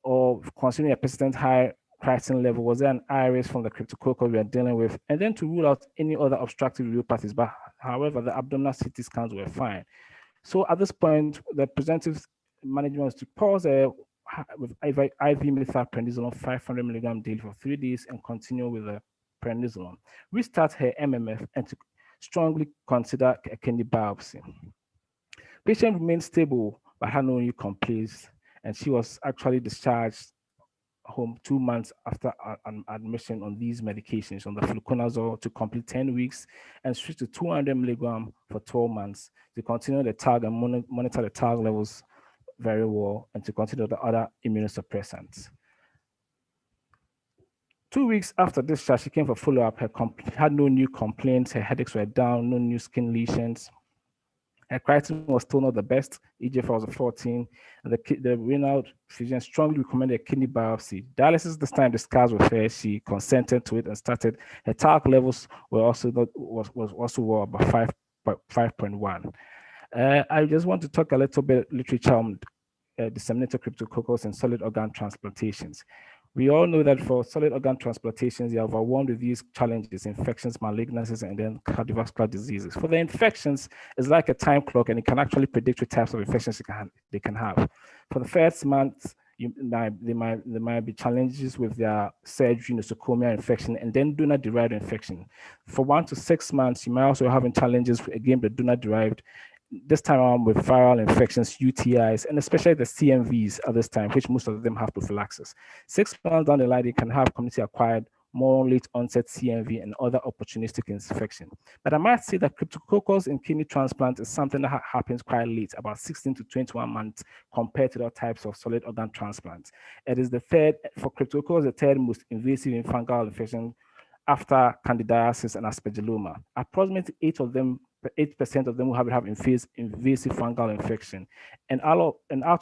or considering a persistent high creatinine level? Was there an iris from the cryptococcal we are dealing with? And then to rule out any other obstructive ureopathies. But however, the abdominal CT scans were fine. So at this point, the preventive management was to pause with IV methylprednisolone 500 milligram daily for 3 days and continue with the prednisolone. Restart her MMF and to strongly consider a kidney biopsy. Patient remained stable but had no new complaints, and she was actually discharged home 2 months after an admission on these medications, on the fluconazole, to complete 10 weeks and switch to 200 milligram for 12 months to continue the TAG and monitor the TAG levels very well, and to continue the other immunosuppressants. 2 weeks after discharge, she came for follow-up. Had no new complaints. Her headaches were down, no new skin lesions. Her creatinine was still not the best. eGFR was a 14. And the renal physician strongly recommended a kidney biopsy. Dialysis this time discussed with her. She consented to it and started. Her TARC levels were also well about 5.1. I just want to talk a little bit literature on disseminated cryptococcals and solid organ transplantations. We all know that for solid organ transplantations, you are overwhelmed with these challenges, infections, malignancies, and then cardiovascular diseases. For the infections, it's like a time clock, and it can actually predict what types of infections they can have. For the first month, there might be challenges with their surgery, nosocomial infection, and then donor-derived infection. For 1 to 6 months, you might also have challenges, again, the donor-derived, this time around with viral infections, UTIs, and especially the CMVs at this time, which most of them have prophylaxis. 6 months down the line, they can have community-acquired, more late onset CMV and other opportunistic infection. But I might say that cryptococcals in kidney transplant is something that happens quite late, about 16 to 21 months compared to the types of solid organ transplants. It is the third, for cryptococcals, the third most invasive in fungal infection after candidiasis and aspergilloma. Approximately 8% of them will have invasive fungal infection. And out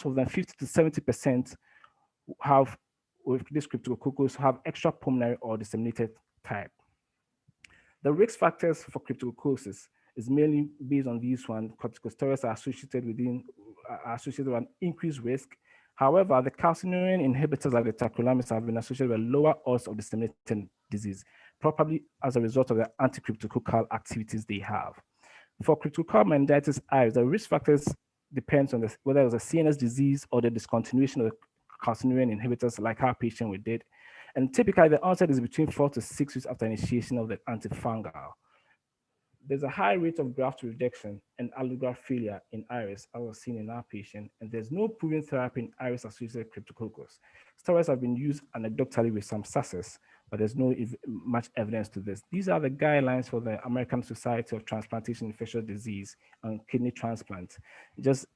of them, 50 to 70% have, with these cryptococcals, have extrapulmonary or disseminated type. The risk factors for cryptococcosis is mainly based on these one. Corticosteroids are associated with an increased risk. However, the calcineurin inhibitors like the tacrolimus have been associated with lower odds of disseminated disease, probably as a result of the anti-cryptococcal activities they have. For cryptococcal meningitis iris, the risk factors depends on whether it's a CNS disease or the discontinuation of the calcineurin inhibitors, like our patient we did. And typically, the onset is between 4 to 6 weeks after initiation of the antifungal. There's a high rate of graft rejection and allograft failure in iris, as was seen in our patient, and there's no proven therapy in iris-associated cryptococcus. Steroids have been used anecdotally with some success, but there's no much evidence to this. These are the guidelines for the American Society of Transplantation Infectious Disease on kidney transplant. Just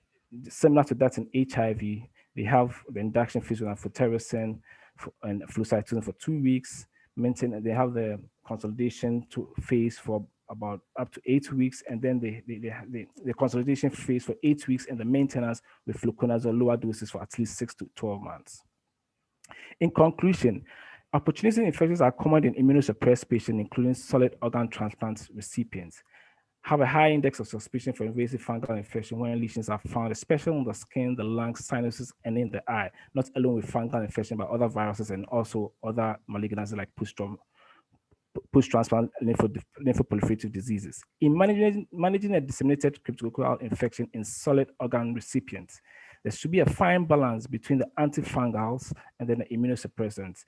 similar to that in HIV, they have the induction phase with amphotericin and flucytosine for 2 weeks. They have the consolidation phase for about up to 8 weeks, and then the consolidation phase for 8 weeks, and the maintenance with fluconazole lower doses for at least 6 to 12 months. In conclusion, opportunistic infections are common in immunosuppressed patients, including solid organ transplant recipients, have a high index of suspicion for invasive fungal infection when lesions are found, especially on the skin, the lungs, sinuses, and in the eye, not alone with fungal infection, but other viruses and also other malignancies like post-transplant lymphoproliferative diseases. In managing a disseminated cryptococcal infection in solid organ recipients, there should be a fine balance between the antifungals and then the immunosuppressants,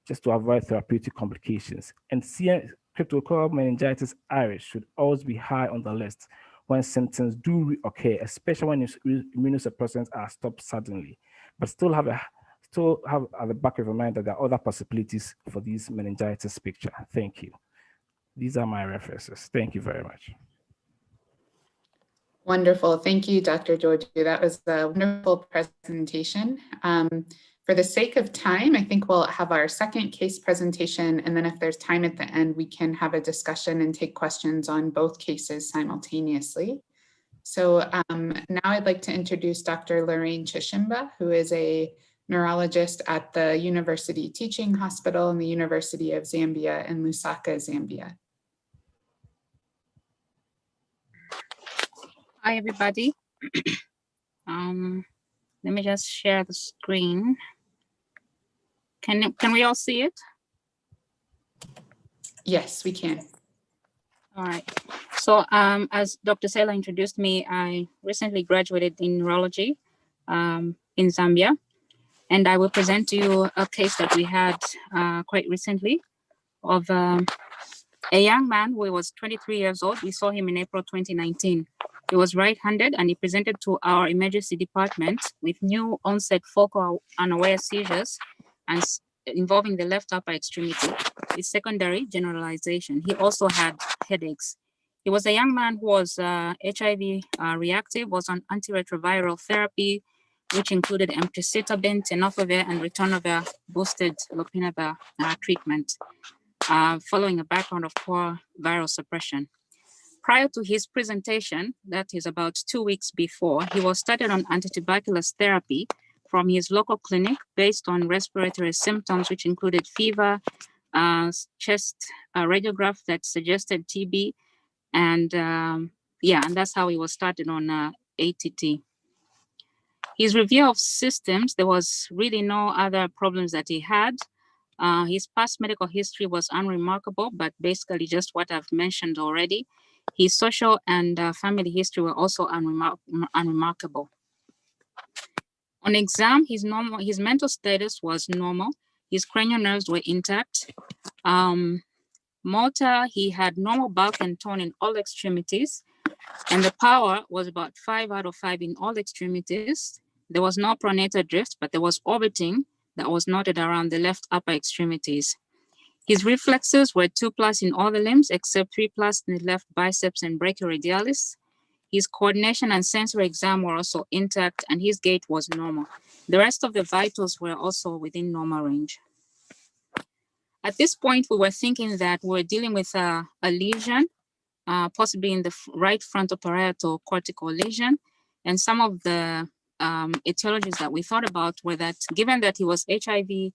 just to avoid therapeutic complications. And cryptococcal meningitis iris should always be high on the list when symptoms do occur, especially when immunosuppressants are stopped suddenly, but still have at the back of your mind that there are other possibilities for this meningitis picture. Thank you. These are my references. Thank you very much. Wonderful. Thank you, Dr. Georgiou. That was a wonderful presentation. For the sake of time, I think we'll have our second case presentation, and then if there's time at the end, we can have a discussion and take questions on both cases simultaneously. So now I'd like to introduce Dr. Lorraine Chishimba, who is a neurologist at the University Teaching Hospital in the University of Zambia in Lusaka, Zambia. Hi, everybody. Let me just share the screen. Can we all see it? Yes, we can. All right. So as Dr. Sela introduced me, I recently graduated in neurology in Zambia. And I will present to you a case that we had quite recently of a young man who was 23 years old. We saw him in April 2019. He was right-handed, and he presented to our emergency department with new onset focal unaware seizures and involving the left upper extremity with secondary generalization. He also had headaches. He was a young man who was HIV reactive, was on antiretroviral therapy, which included emtricitabine, tenofovir, and ritonavir boosted lopinavir treatment, following a background of poor viral suppression. Prior to his presentation, that is about 2 weeks before, he was started on antituberculous therapy from his local clinic based on respiratory symptoms, which included fever, chest radiograph that suggested TB, and and that's how he was started on ATT. His review of systems, there was really no other problems that he had. His past medical history was unremarkable, but basically just what I've mentioned already. His social and family history were also unremarkable. On exam, his mental status was normal. His cranial nerves were intact. Motor, he had normal bulk and tone in all extremities, and the power was about 5 out of 5 in all extremities. There was no pronator drift, but there was orbiting that was noted around the left upper extremities. His reflexes were 2+ in all the limbs, except 3+ in the left biceps and brachioradialis. His coordination and sensory exam were also intact, and his gait was normal. The rest of the vitals were also within normal range. At this point, we were thinking that we're dealing with a lesion, possibly in the right frontoparietal cortical lesion. And some of the etiologies that we thought about were that given that he was HIV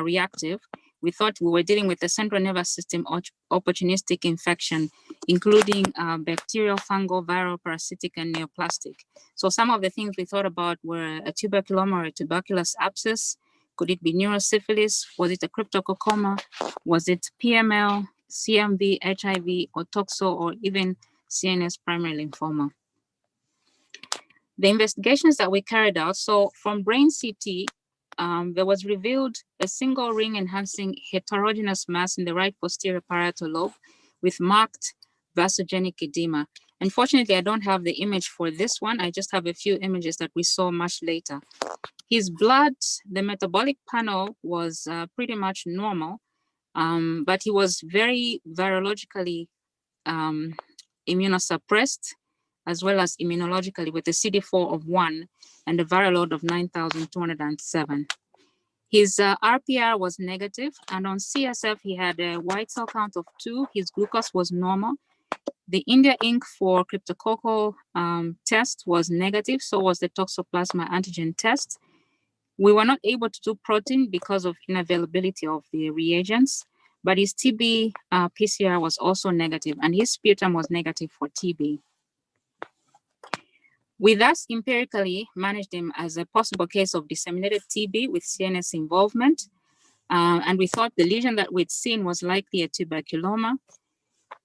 reactive, we thought we were dealing with the central nervous system opportunistic infection, including bacterial, fungal, viral, parasitic, and neoplastic. So some of the things we thought about were a tuberculoma or a tuberculous abscess. Could it be neurosyphilis? Was it a cryptococoma? Was it PML, CMV, HIV, or toxo, or even CNS primary lymphoma? The investigations that we carried out, so from brain CT, there was revealed a single ring enhancing heterogeneous mass in the right posterior parietal lobe with marked vasogenic edema. Unfortunately, I don't have the image for this one. I just have a few images that we saw much later. His blood, the metabolic panel was pretty much normal, but he was very virologically immunosuppressed, as well as immunologically with a CD4 of 1 and a viral load of 9,207. His RPR was negative, and on CSF, he had a white cell count of 2. His glucose was normal. The India Inc. for cryptococcal test was negative, so was the toxoplasma antigen test. We were not able to do protein because of unavailability of the reagents, but his TB PCR was also negative, and his sputum was negative for TB. We thus empirically managed him as a possible case of disseminated TB with CNS involvement, and we thought the lesion that we'd seen was likely a tuberculoma.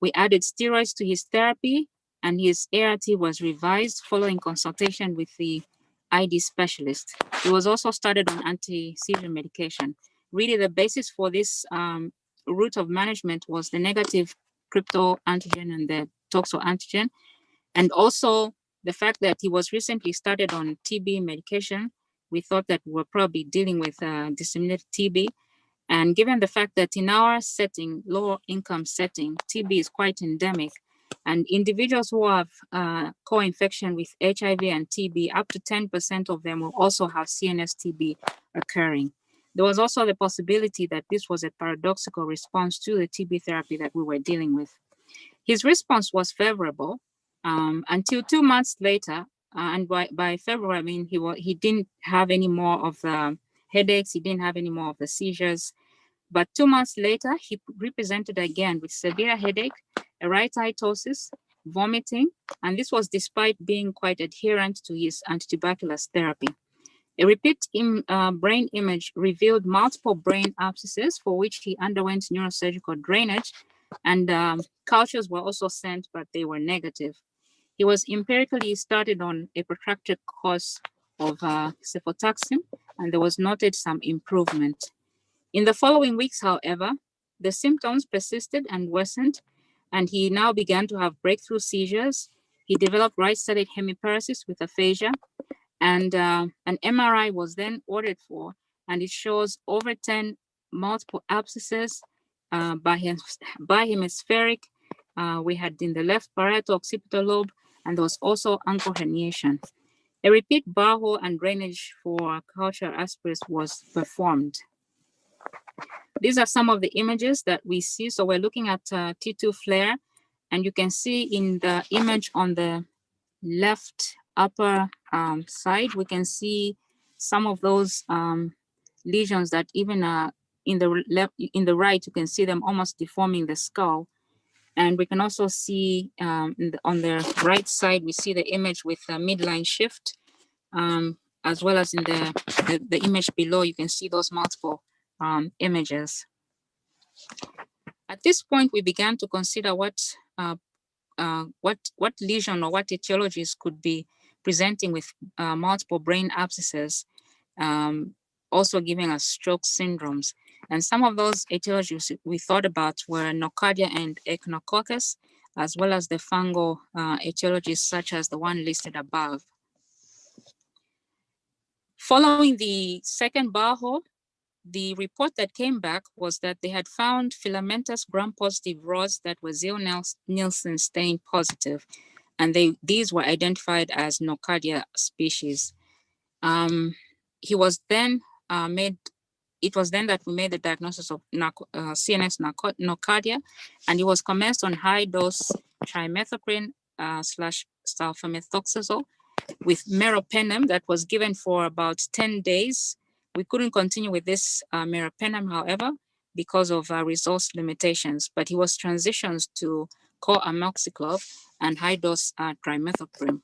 We added steroids to his therapy, and his ART was revised following consultation with the ID specialist. He was also started on anti-seizure medication. Really, the basis for this route of management was the negative crypto antigen and the toxo antigen, and also the fact that he was recently started on TB medication. We thought that we were probably dealing with disseminated TB. And given the fact that in our setting, lower income setting, TB is quite endemic, and individuals who have co-infection with HIV and TB, up to 10% of them will also have CNS TB occurring. There was also the possibility that this was a paradoxical response to the TB therapy that we were dealing with. His response was favorable until 2 months later, and by February, I mean, he didn't have any more of the headaches, he didn't have any more of the seizures. But 2 months later, he represented again with severe headache, a right eye ptosis, vomiting, and this was despite being quite adherent to his antituberculous therapy. A repeat brain image revealed multiple brain abscesses for which he underwent neurosurgical drainage, and cultures were also sent, but they were negative. He was empirically started on a protracted course of cefotaxime, and there was noted some improvement. In the following weeks, however, the symptoms persisted and worsened, and he now began to have breakthrough seizures. He developed right-sided hemiparesis with aphasia, and an MRI was then ordered for, and it shows over 10 multiple abscesses bihemispheric. We had in the left parietal occipital lobe, and there was also ankle herniation. A repeat bowel and drainage for culture aspirates was performed. These are some of the images that we see. So we're looking at T2 flare, and you can see in the image on the left upper side, we can see some of those lesions that even in the right, you can see them almost deforming the skull. And we can also see on the right side, we see the image with a midline shift, as well as in the image below, you can see those multiple images. At this point, we began to consider what lesion or what etiologies could be presenting with multiple brain abscesses, also giving us stroke syndromes. And some of those etiologies we thought about were nocardia and echinococcus, as well as the fungal etiologies such as the one listed above. Following the second bowel, the report that came back was that they had found filamentous gram-positive rods that were Ziehl-Neelsen stain positive, and these were identified as nocardia species. It was then that we made the diagnosis of CNS nocardia, and it was commenced on high-dose trimethoprim / sulfamethoxazole with meropenem that was given for about 10 days. We couldn't continue with this meropenem, however, because of resource limitations, but he was transitioned to co-amoxiclov and high-dose trimethoprim.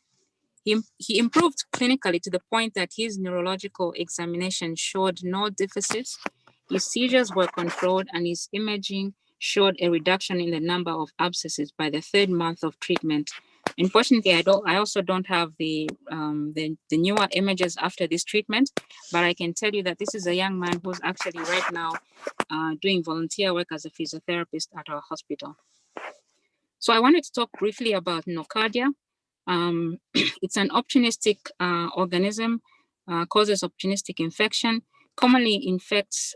He improved clinically to the point that his neurological examination showed no deficits, his seizures were controlled, and his imaging showed a reduction in the number of abscesses by the 3rd month of treatment. Unfortunately, I also don't have the newer images after this treatment, but I can tell you that this is a young man who's actually right now doing volunteer work as a physiotherapist at our hospital. So I wanted to talk briefly about nocardia. It's an opportunistic organism, causes opportunistic infection, commonly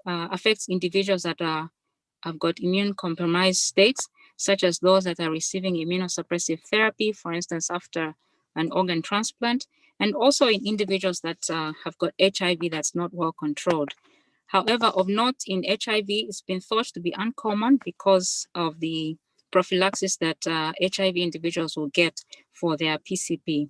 affects individuals that have got immune compromised states, such as those that are receiving immunosuppressive therapy, for instance, after an organ transplant, and also in individuals that have got HIV that's not well controlled. However, of note in HIV, it's been thought to be uncommon because of the prophylaxis that HIV individuals will get for their PCP.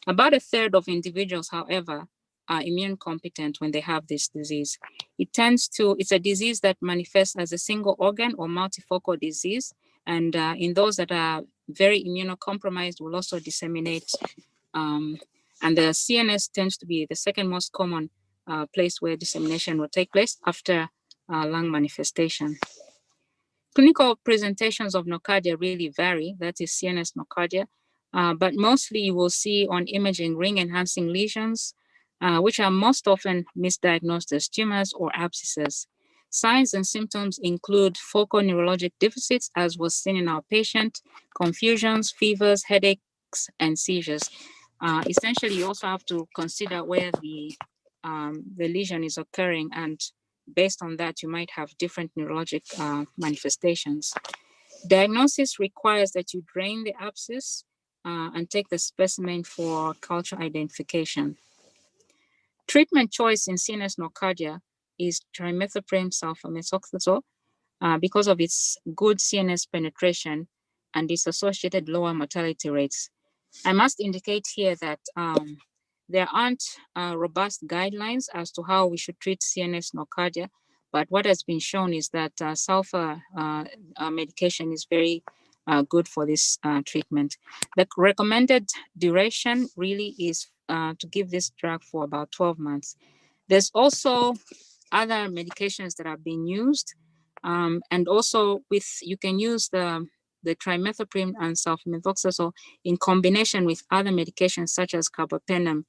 About 1/3 of individuals, however, are immune competent when they have this disease. It's a disease that manifests as a single organ or multifocal disease. And in those that are very immunocompromised will also disseminate. And the CNS tends to be the second most common place where dissemination will take place after lung manifestation. Clinical presentations of nocardia really vary, that is CNS nocardia, but mostly you will see on imaging ring-enhancing lesions, which are most often misdiagnosed as tumors or abscesses. Signs and symptoms include focal neurologic deficits, as was seen in our patient, confusions, fevers, headaches, and seizures. Essentially, you also have to consider where the lesion is occurring, and based on that, you might have different neurologic manifestations. Diagnosis requires that you drain the abscess and take the specimen for culture identification. Treatment choice in CNS nocardia is trimethoprim sulfamethoxazole because of its good CNS penetration and its associated lower mortality rates. I must indicate here that there aren't robust guidelines as to how we should treat CNS nocardia, but what has been shown is that sulfa medication is very good for this treatment. The recommended duration really is to give this drug for about 12 months. There's also other medications that are being used, and also you can use the trimethoprim and sulfamethoxazole in combination with other medications such as carbapenem.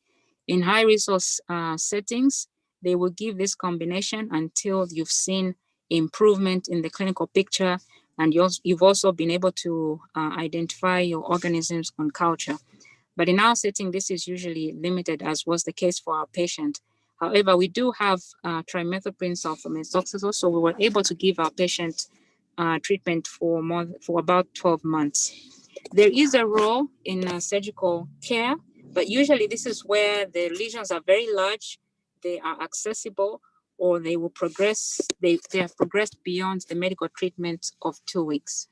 In high resource settings, they will give this combination until you've seen improvement in the clinical picture, and you've also been able to identify your organisms on culture. But in our setting, this is usually limited, as was the case for our patient. However, we do have trimethoprim sulfamethoxazole, so we were able to give our patient treatment for about 12 months. There is a role in surgical care, but usually this is where the lesions are very large, they are accessible, or they will progress, they have progressed beyond the medical treatment of 2 weeks.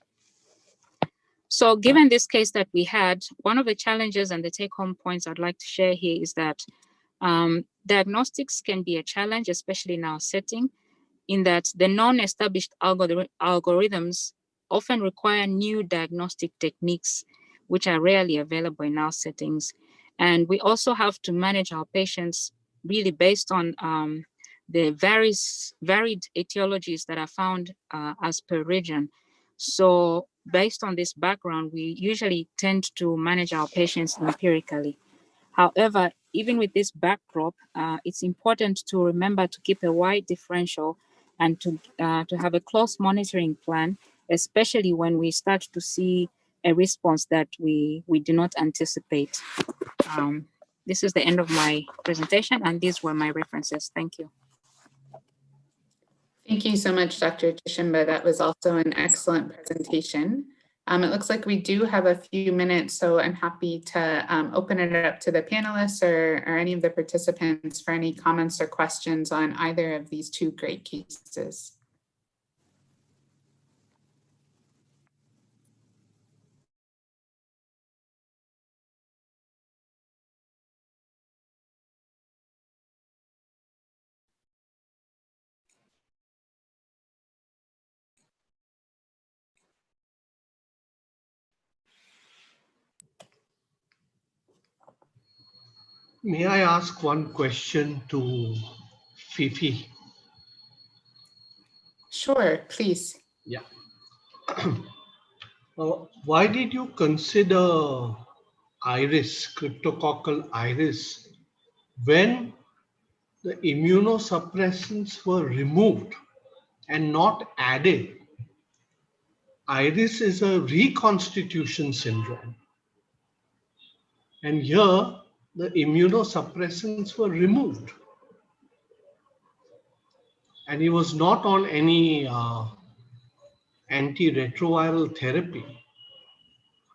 So given this case that we had, one of the challenges and the take-home points I'd like to share here is that diagnostics can be a challenge, especially in our setting, in that the non-established algorithms often require new diagnostic techniques, which are rarely available in our settings. And we also have to manage our patients really based on the varied etiologies that are found as per region. So based on this background, we usually tend to manage our patients empirically. However, even with this backdrop, it's important to remember to keep a wide differential and to have a close monitoring plan, especially when we start to see a response that we do not anticipate. This is the end of my presentation, and these were my references. Thank you. Thank you so much, Dr. Chishimba. That was also an excellent presentation. It looks like we do have a few minutes, so I'm happy to open it up to the panelists or any of the participants for any comments or questions on either of these two great cases. May I ask one question to Fifi? Sure, please. Yeah. Why did you consider iris, cryptococcal iris, when the immunosuppressants were removed and not added? Iris is a reconstitution syndrome. And here, the immunosuppressants were removed. And he was not on any antiretroviral therapy.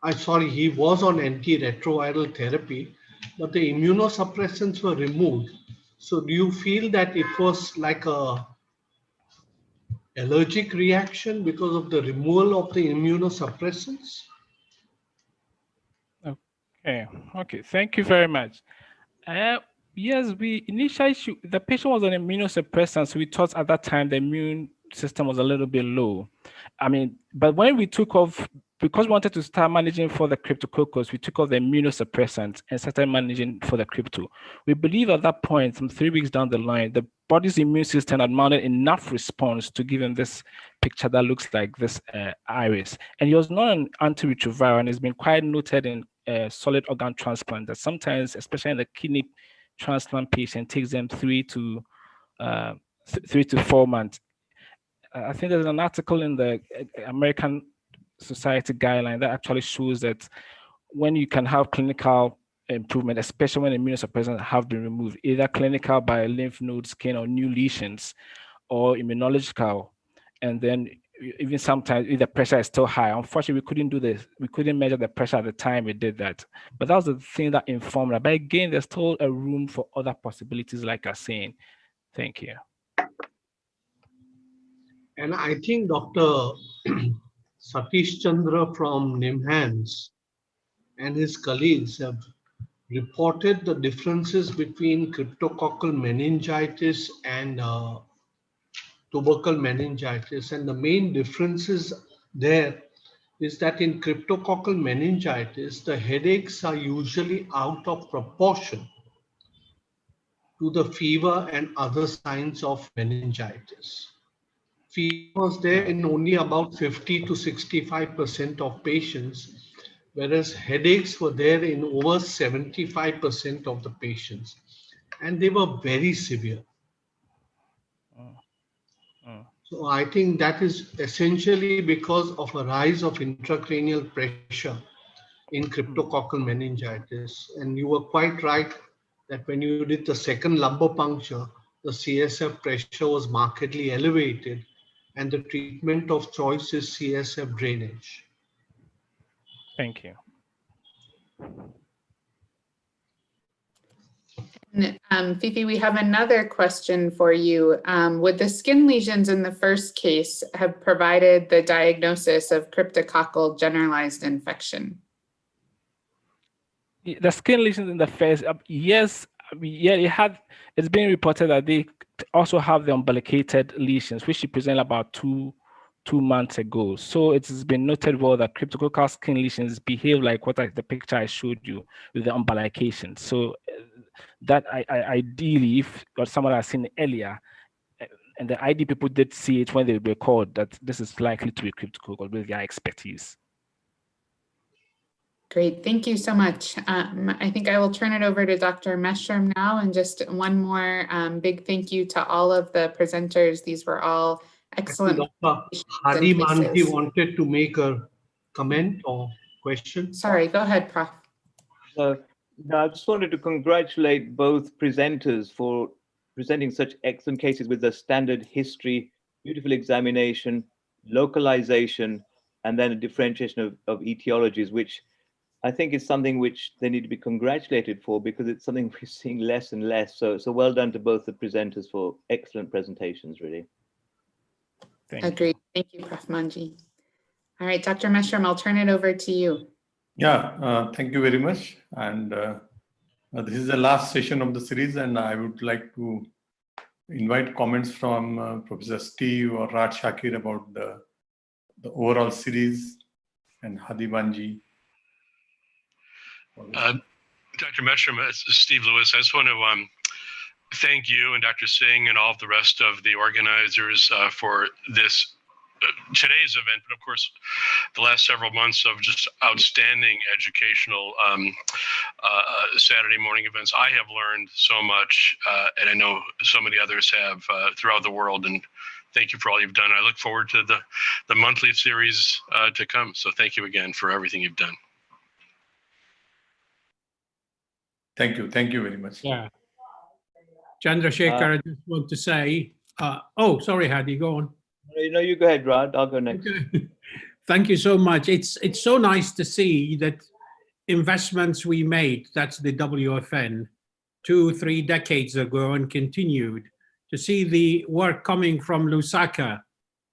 He was on antiretroviral therapy, but the immunosuppressants were removed. So do you feel that it was like a allergic reaction because of the removal of the immunosuppressants? Okay, thank you very much. Yes, we initially, the patient was on immunosuppressants. So we thought at that time the immune system was a little bit low. I mean, but when we took off, because we wanted to start managing for the cryptococcus, we took off the immunosuppressants and started managing for the crypto. We believe at that point, some 3 weeks down the line, the body's immune system had mounted enough response to give him this picture that looks like this iris. And he was not an antiretroviral, and it's been quite noted in solid organ transplant that sometimes, especially in the kidney transplant patient, takes them 3 to 4 months. I think there's an article in the American Society guideline that actually shows that when you can have clinical improvement, especially when immunosuppressants have been removed, either clinical by lymph node, skin, or new lesions, or immunological, and then even sometimes if the pressure is still high. Unfortunately, we couldn't do this. We couldn't measure the pressure at the time we did that. But that was the thing that informed us. But again, there's still a room for other possibilities, like I was saying. Thank you. And I think Dr. Satish Chandra from NIMHANS and his colleagues have reported the differences between cryptococcal meningitis and tubercle meningitis. And the main differences there is that in cryptococcal meningitis, the headaches are usually out of proportion to the fever and other signs of meningitis. Fever was there in only about 50 to 65% of patients, whereas headaches were there in over 75% of the patients, and they were very severe. So I think that is essentially because of a rise of intracranial pressure in cryptococcal meningitis. And you were quite right that when you did the second lumbar puncture, the CSF pressure was markedly elevated, and the treatment of choice is CSF drainage. Thank you. Fifi, we have another question for you. Would the skin lesions in the first case have provided the diagnosis of cryptococcal generalized infection? The skin lesions in the face, yes, yeah, it's been reported that they also have the umbilicated lesions, which she presented about two months ago. So it's been noted well that cryptococcal skin lesions behave like the picture I showed you with the umbilication. So that ideally, if someone has seen it earlier, and the ID people did see it when they were called, that this is likely to be cryptococcal with their expertise. Great, thank you so much. I think I will turn it over to Dr. Meshram now, and just one more big thank you to all of the presenters. These were all excellent. Dr. Hadi Manji wanted to make a comment or question. Sorry, go ahead, Prof. I just wanted to congratulate both presenters for presenting such excellent cases with the standard history, beautiful examination, localization, and then a differentiation of etiologies, which I think is something which they need to be congratulated for, because it's something we're seeing less and less. So well done to both the presenters for excellent presentations, really. Agreed. Thank you, Prof. Manji. All right, Dr. Meshram, I'll turn it over to you. Yeah, thank you very much. And this is the last session of the series, and I would like to invite comments from Professor Steve or Raj Shakir about the overall series, and Hadi Manji. Dr. Meshram, it's Steve Lewis. I just want to thank you and Dr. Singh and all of the rest of the organizers for this today's event, but of course the last several months of just outstanding educational Saturday morning events. I have learned so much, and I know so many others have throughout the world, and thank you for all you've done. I look forward to the monthly series to come. So thank you again for everything you've done. Thank you very much. Yeah. Chandrasekhar, I just want to say, oh, sorry, Hadi, go on. No, you go ahead, Rod. I'll go next. Okay. Thank you so much. It's so nice to see that investments we made, that's the WFN, 2-3 decades ago and continued, to see the work coming from Lusaka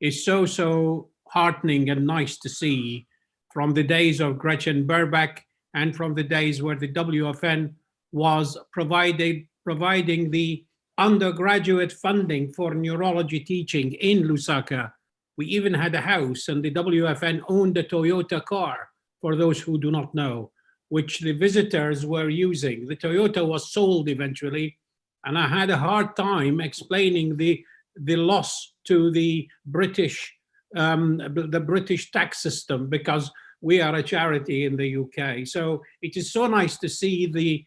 is so heartening and nice to see, from the days of Gretchen Burbeck and from the days where the WFN was providing the undergraduate funding for neurology teaching in Lusaka. We even had a house, and the WFN owned a Toyota car, for those who do not know, which the visitors were using. The Toyota was sold eventually, and I had a hard time explaining the loss to the British tax system, because we are a charity in the UK. So it is so nice to see the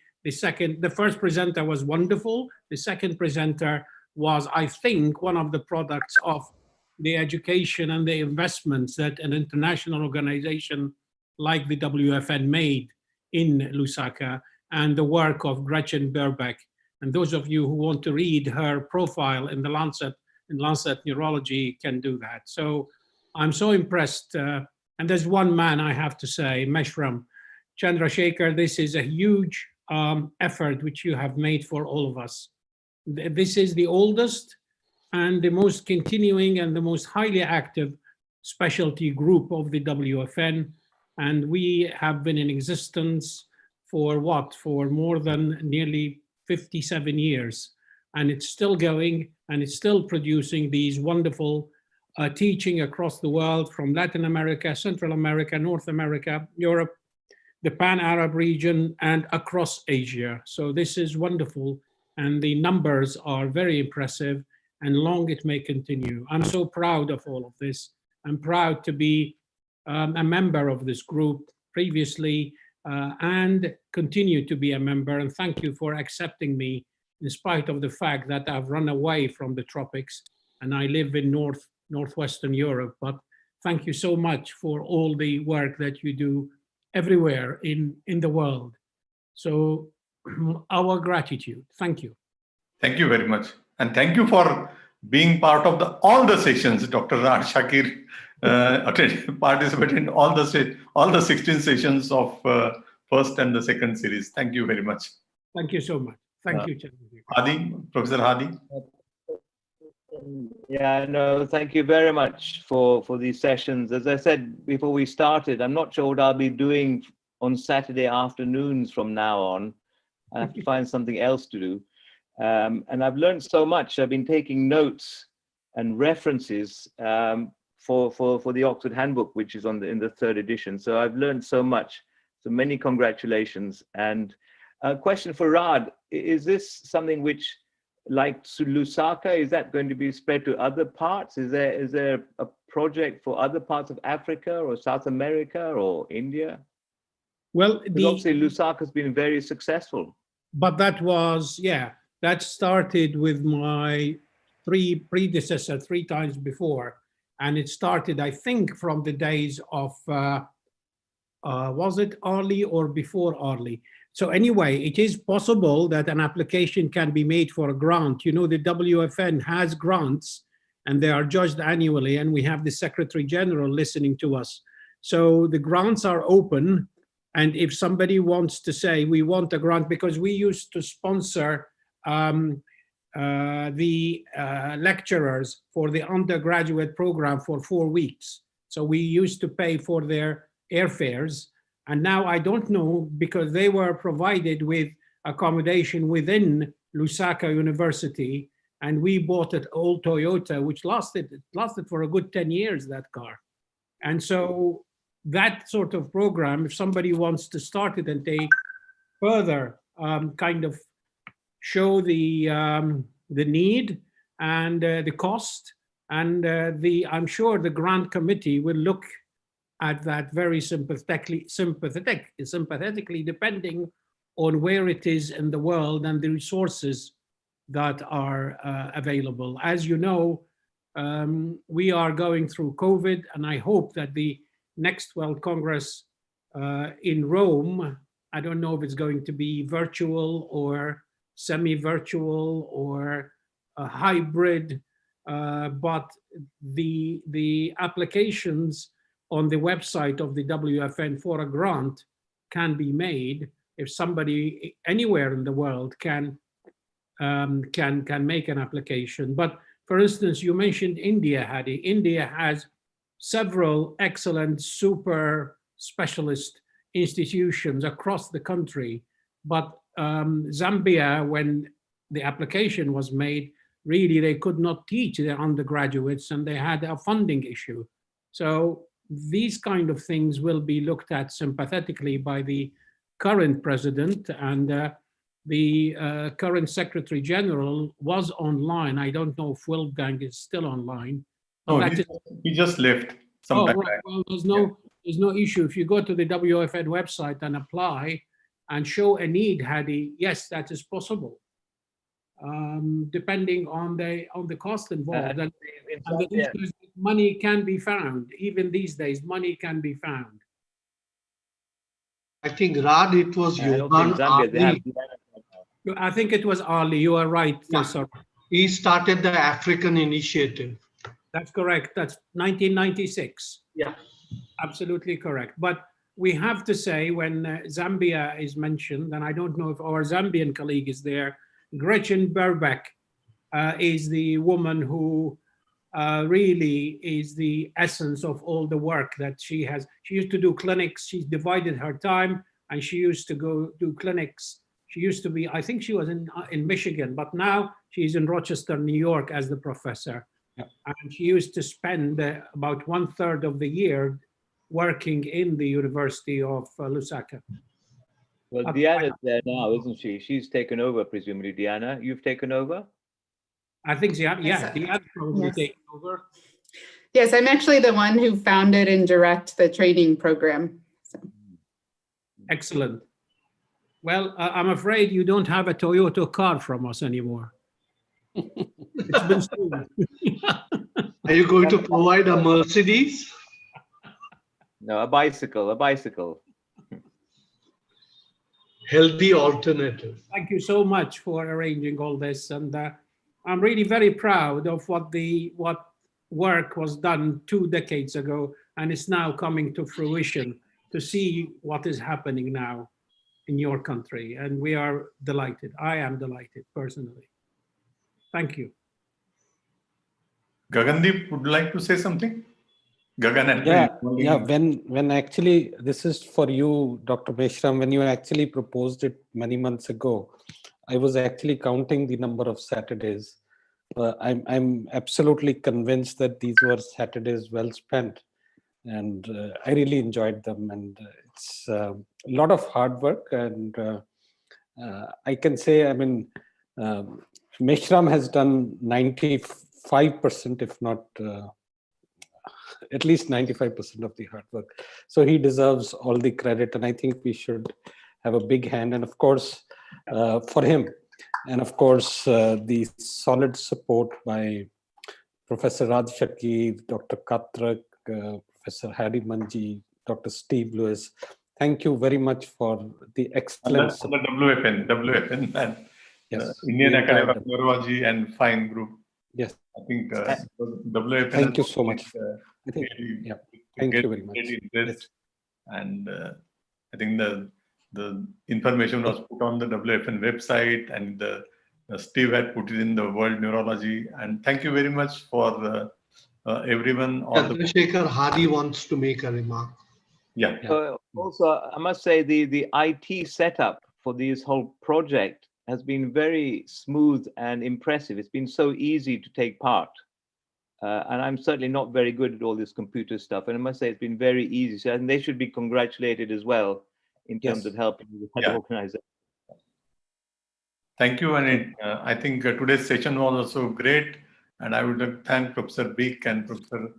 first presenter was wonderful. The second presenter was, I think, one of the products of the education and the investments that an international organization like the WFN made in Lusaka, and the work of Gretchen Burbeck. And those of you who want to read her profile in the Lancet Neurology can do that. So I'm so impressed. And there's one man I have to say, Meshram, Chandrasekhar, this is a huge effort which you have made for all of us. This is the oldest and the most continuing and the most highly active specialty group of the WFN. And we have been in existence for what? For more than nearly 57 years. And it's still going, and it's still producing these wonderful teaching across the world, from Latin America, Central America, North America, Europe, the Pan-Arab region, and across Asia. So this is wonderful, and the numbers are very impressive, and long it may continue. I'm so proud of all of this. I'm proud to be a member of this group previously, and continue to be a member, and thank you for accepting me in spite of the fact that I've run away from the tropics and I live in Northwestern Europe. But thank you so much for all the work that you do everywhere in the world. So our gratitude. Thank you. Thank you very much. And thank you for being part of all the sessions. Dr. Raj Shakir participated in all the 16 sessions of first and the second series. Thank you very much. Thank you so much. Thank you, Hadi, Professor Hadi. Yeah, no, thank you very much for these sessions. As I said before we started, I'm not sure what I'll be doing on Saturday afternoons from now on. I have to find something else to do. And I've learned so much. I've been taking notes and references for the Oxford Handbook, which is in the 3rd edition. So I've learned so much. So many congratulations. And a question for Rad, is this something which, like Lusaka, is that going to be spread to other parts? Is there a project for other parts of Africa or South America or India? Well, obviously Lusaka has been very successful. But that was, that started with my 3 predecessors 3 times before. And it started, I think, from the days of, was it Arley or before Arley? So anyway, it is possible that an application can be made for a grant. You know, the WFN has grants and they are judged annually, and we have the Secretary General listening to us. So the grants are open. And if somebody wants to say, we want a grant, because we used to sponsor the lecturers for the undergraduate program for 4 weeks. So we used to pay for their airfares. And now I don't know, because they were provided with accommodation within Lusaka University, and we bought an old Toyota, which lasted for a good 10 years, that car. And so that sort of program, if somebody wants to start it and take further, kind of show the need and the cost, and I'm sure the grant committee will look at that very sympathetically, depending on where it is in the world and the resources that are available. As you know, we are going through COVID, and I hope that the next World Congress in Rome, I don't know if it's going to be virtual or semi-virtual or a hybrid, but the applications on the website of the WFN for a grant can be made if somebody anywhere in the world can make an application. But for instance, you mentioned India, Hadi. India has several excellent super specialist institutions across the country, but Zambia, when the application was made, really they could not teach their undergraduates and they had a funding issue. So these kind of things will be looked at sympathetically by the current president, and the current Secretary General was online. I don't know if Wolfgang is still online. No, he just left sometime back. Well, there's no issue. If you go to the WFN website and apply and show a need, Hadi, yes, that is possible, depending on the cost involved. And money can be found. Even these days, money can be found. I think, Rad, it was Johan Ali. I think it was Ali. You are right. Yeah. Sorry. He started the African initiative. That's correct. That's 1996. Yeah. Absolutely correct. But we have to say, when Zambia is mentioned, and I don't know if our Zambian colleague is there, Gretchen Berbeck is the woman who really is the essence of all the work that she has. She used to do clinics. She divided her time, and she used to go do clinics. She used to be, I think she was in Michigan, but now she's in Rochester, New York as the professor. Yeah. And she used to spend about 1/3 of the year working in the University of Lusaka. Well, Diana's there now, isn't she? She's taken over, presumably. Diana, you've taken over? I think, Diana's probably taken over. Yes, I'm actually the one who founded and direct the training program. So. Excellent. Well, I'm afraid you don't have a Toyota car from us anymore. It's been stolen. Are you going to provide a Mercedes? No, a bicycle, a bicycle. healthy alternative. Thank you so much for arranging all this, and I'm really very proud of what work was done 2 decades ago, and it's now coming to fruition, to see what is happening now in your country, and we are delighted. I am delighted personally. Thank you. Gagandeep, would you like to say something? Gagan, yeah. When actually, this is for you, Dr. Meshram, when you actually proposed it many months ago, I was actually counting the number of Saturdays. I'm absolutely convinced that these were Saturdays well spent, and I really enjoyed them. And it's a lot of hard work, and I can say, I mean, Meshram has done 95%, if not at least 95% of the hard work. So he deserves all the credit, and I think we should have a big hand, and of course, for him. And of course, the solid support by Professor Raj Shakir, Dr. Katrak, Professor Hadi Manji, Dr. Steve Lewis. Thank you very much for the excellent support. The WFN and yes, Indian Academy of Neurology and FINE group. Yes. I think WFN. Thank you so much. I think, yeah. Thank you very much. Yes. And I think the information was put on the WFN website, and Steve had put it in the World Neurology. And thank you very much for everyone. Chandrasekhar Hadi wants to make a remark. Yeah. Also, I must say the IT setup for this whole project has been very smooth and impressive. It's been so easy to take part. And I'm certainly not very good at all this computer stuff. And I must say it's been very easy. So, and they should be congratulated as well in terms of helping with that organization. Thank you. And I think today's session was also great. And I would like to thank Professor Beek and Professor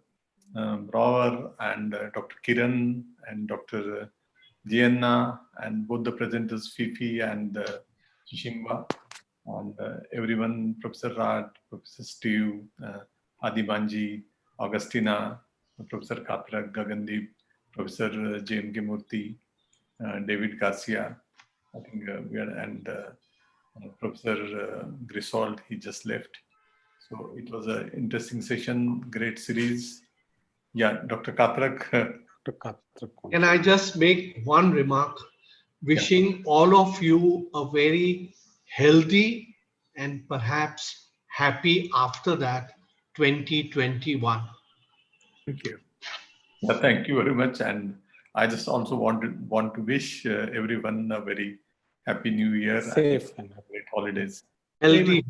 Brower and Dr. Kiran and Dr. Gianna and both the presenters, Fifi and Shishimba, and everyone, Professor Raj, Professor Steve, Adi Banji, Augustina, Professor Katrak, Gagandeep, Professor J.M.K. Murthy, David Garcia, I think we are, and Professor Griswold, he just left. So it was an interesting session, great series. Yeah, Dr. Katrak. Can I just make one remark? Wishing all of you a very healthy and perhaps happy after that 2021. Thank you. Yeah, thank you very much. And I just also want to wish everyone a very happy new year. Safe and great holidays. Healthy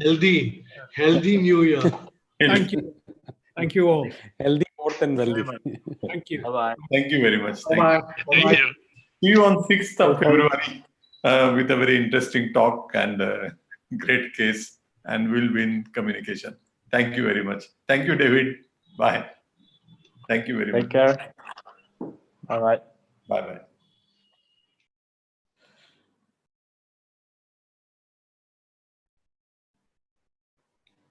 new year. Thank you. Thank you all. Healthy more than wealthy. Thank you. Bye-bye. Thank you very much. Bye-bye. Thank you. See you on 6th of February with a very interesting talk and great case, and we'll win communication. Thank you very much. Thank you, David. Bye. Thank you very much. Take care. All right. Bye-bye.